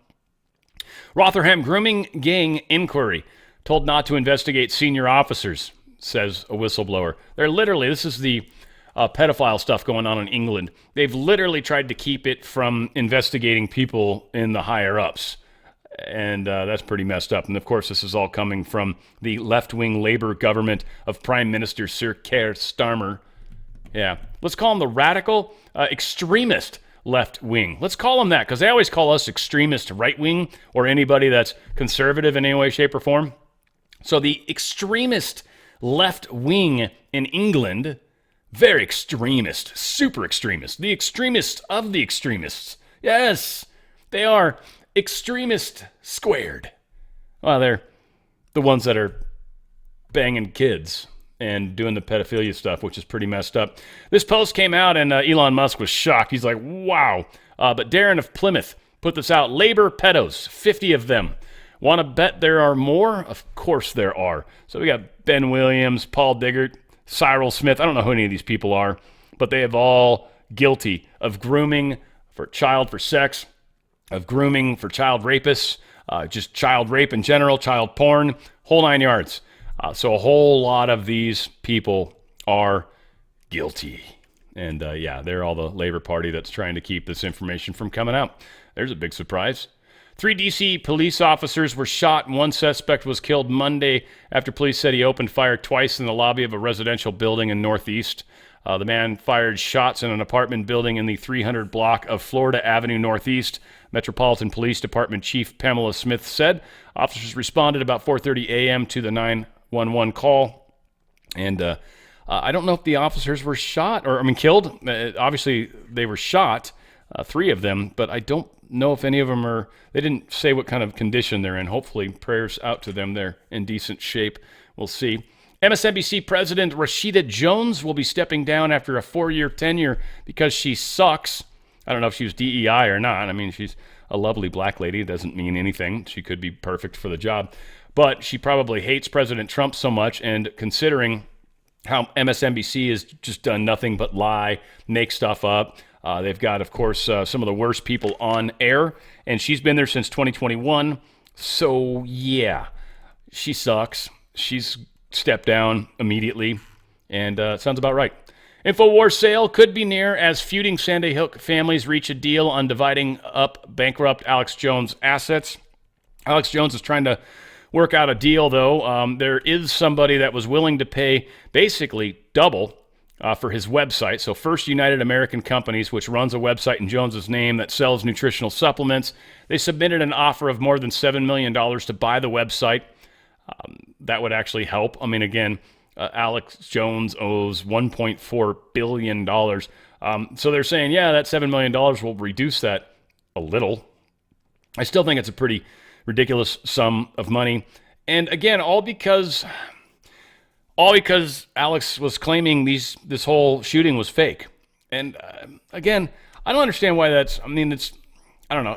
Rotherham grooming gang inquiry told not to investigate senior officers, says a whistleblower. They're literally, this is the pedophile stuff going on in England. They've literally tried to keep it from investigating people in the higher ups. And that's pretty messed up. And of course, this is all coming from the left-wing Labour government of Prime Minister Sir Keir Starmer. Yeah, let's call him the radical extremist left wing. Let's call him that, because they always call us extremist right wing or anybody that's conservative in any way, shape, or form. So the extremist left wing in England, very extremist, super extremist, the extremist of the extremists. Yes, they are extremist squared. Well, they're the ones that are banging kids and doing the pedophilia stuff, which is pretty messed up. This post came out, and Elon Musk was shocked. He's like, wow. But Darren of Plymouth put this out. Labor pedos, 50 of them. Want to bet there are more? Of course there are. So we got Ben Williams, Paul Diggert, Cyril Smith. I don't know who any of these people are, but they have all guilty of grooming for sex, of grooming for child rapists, just child rape in general, child porn, whole nine yards. So a whole lot of these people are guilty. And yeah, they're all the Labor Party that's trying to keep this information from coming out. There's a big surprise. 3 D.C. police officers were shot, and one suspect was killed Monday after police said he opened fire twice in the lobby of a residential building in Northeast. The man fired shots in an apartment building in the 300 block of Florida Avenue Northeast. Metropolitan Police Department Chief Pamela Smith said officers responded about 4:30 a.m. to the 911 call. And I don't know if the officers were shot or, killed. Obviously, they were shot, 3 of them, but I don't know if any of them are, they didn't say what kind of condition they're in. Hopefully, prayers out to them. They're in decent shape. We'll see. MSNBC President Rashida Jones will be stepping down after a 4-year tenure because she sucks. I don't know if she was DEI or not. I mean, she's a lovely black lady. It doesn't mean anything. She could be perfect for the job. But she probably hates President Trump so much, and considering how MSNBC has just done nothing but lie, make stuff up. They've got, of course, some of the worst people on air, and she's been there since 2021. So, yeah, she sucks. She's stepped down immediately, and sounds about right. InfoWars sale could be near as feuding Sandy Hook families reach a deal on dividing up bankrupt Alex Jones' assets. Alex Jones is trying to work out a deal, though. There is somebody that was willing to pay basically double for his website. So First United American Companies, which runs a website in Jones's name that sells nutritional supplements, they submitted an offer of more than $7 million to buy the website. That would actually help. I mean, again, Alex Jones owes $1.4 billion. So they're saying, yeah, that $7 million will reduce that a little. I still think it's a pretty ridiculous sum of money. And again, all because Alex was claiming this whole shooting was fake. And again, I don't understand why that's, I don't know,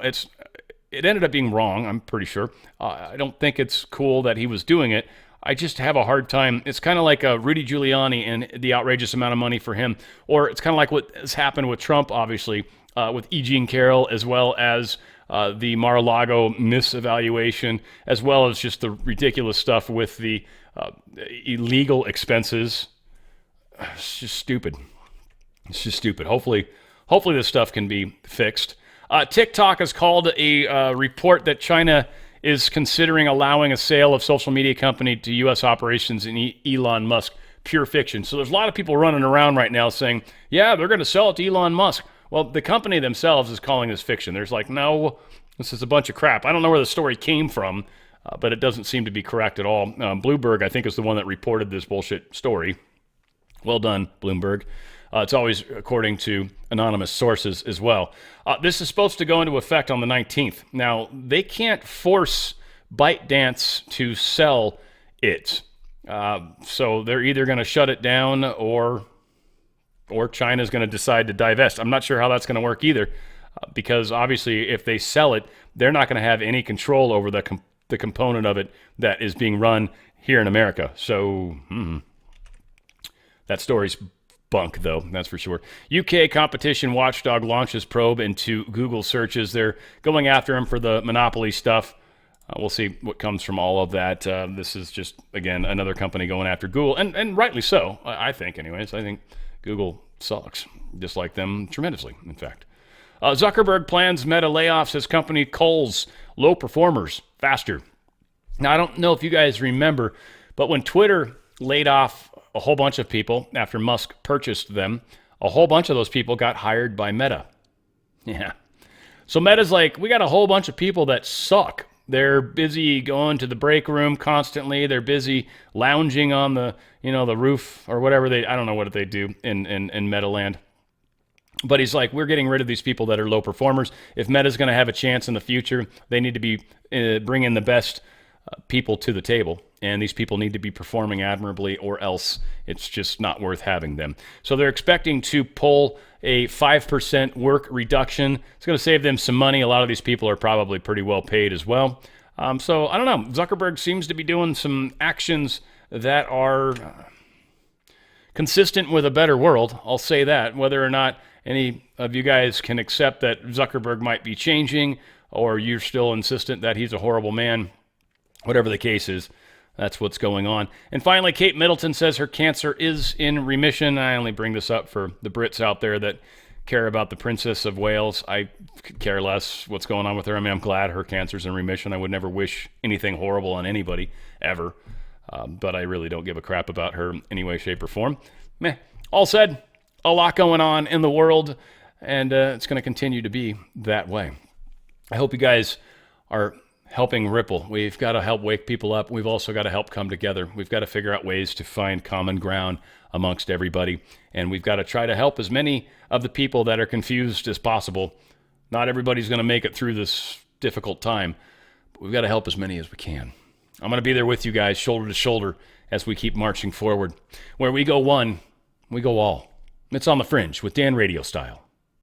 it ended up being wrong, I'm pretty sure. I don't think it's cool that he was doing it. I just have a hard time. It's kind of like Rudy Giuliani and the outrageous amount of money for him. Or it's kind of like what has happened with Trump, obviously, with E. Jean Carroll, as well as the Mar-a-Lago misevaluation, as well as just the ridiculous stuff with the illegal expenses. It's just stupid. It's just stupid. Hopefully this stuff can be fixed. TikTok has called a report that China is considering allowing a sale of social media company to U.S. operations in Elon Musk. Pure fiction. So there's a lot of people running around right now saying, yeah, they're going to sell it to Elon Musk. Well, the company themselves is calling this fiction. There's like, no, this is a bunch of crap. I don't know where the story came from, but it doesn't seem to be correct at all. Bloomberg, I think, is the one that reported this bullshit story. Well done, Bloomberg. It's always according to anonymous sources as well. This is supposed to go into effect on the 19th. Now, they can't force ByteDance to sell it. So they're either going to shut it down or China's going to decide to divest. I'm not sure how that's going to work either, because obviously if they sell it, they're not going to have any control over the component of it that is being run here in America. So that story's bunk, though, that's for sure. UK competition watchdog launches probe into Google searches. They're going after him for the monopoly stuff. We'll see what comes from all of that. This is just, again, another company going after Google, and rightly so, I think, anyways. I think Google sucks, dislike them tremendously, in fact. Zuckerberg plans Meta layoffs as company culls low performers faster. Now, I don't know if you guys remember, but when Twitter laid off a whole bunch of people after Musk purchased them, a whole bunch of those people got hired by Meta. Yeah. So Meta's like, we got a whole bunch of people that suck. They're busy going to the break room constantly. They're busy lounging on the, the roof or whatever I don't know what they do in Metaland. But he's like, we're getting rid of these people that are low performers. If Meta's going to have a chance in the future, they need to be bringing the best people to the table. And these people need to be performing admirably, or else it's just not worth having them. So they're expecting to pull a 5% work reduction. It's going to save them some money. A lot of these people are probably pretty well paid as well. So I don't know. Zuckerberg seems to be doing some actions that are consistent with a better world. I'll say that. Whether or not any of you guys can accept that Zuckerberg might be changing, or you're still insistent that he's a horrible man, whatever the case is, that's what's going on. And finally, Kate Middleton says her cancer is in remission. I only bring this up for the Brits out there that care about the Princess of Wales. I could care less what's going on with her. I mean, I'm glad her cancer's in remission. I would never wish anything horrible on anybody, ever. But I really don't give a crap about her in any way, shape, or form. Meh. All said, a lot going on in the world, and it's going to continue to be that way. I hope you guys are helping ripple. We've got to help wake people up. We've also got to help come together. We've got to figure out ways to find common ground amongst everybody. And we've got to try to help as many of the people that are confused as possible. Not everybody's going to make it through this difficult time, but we've got to help as many as we can. I'm going to be there with you guys, shoulder to shoulder, as we keep marching forward. Where we go one, we go all. It's on the Fringe with Dan Radio Style.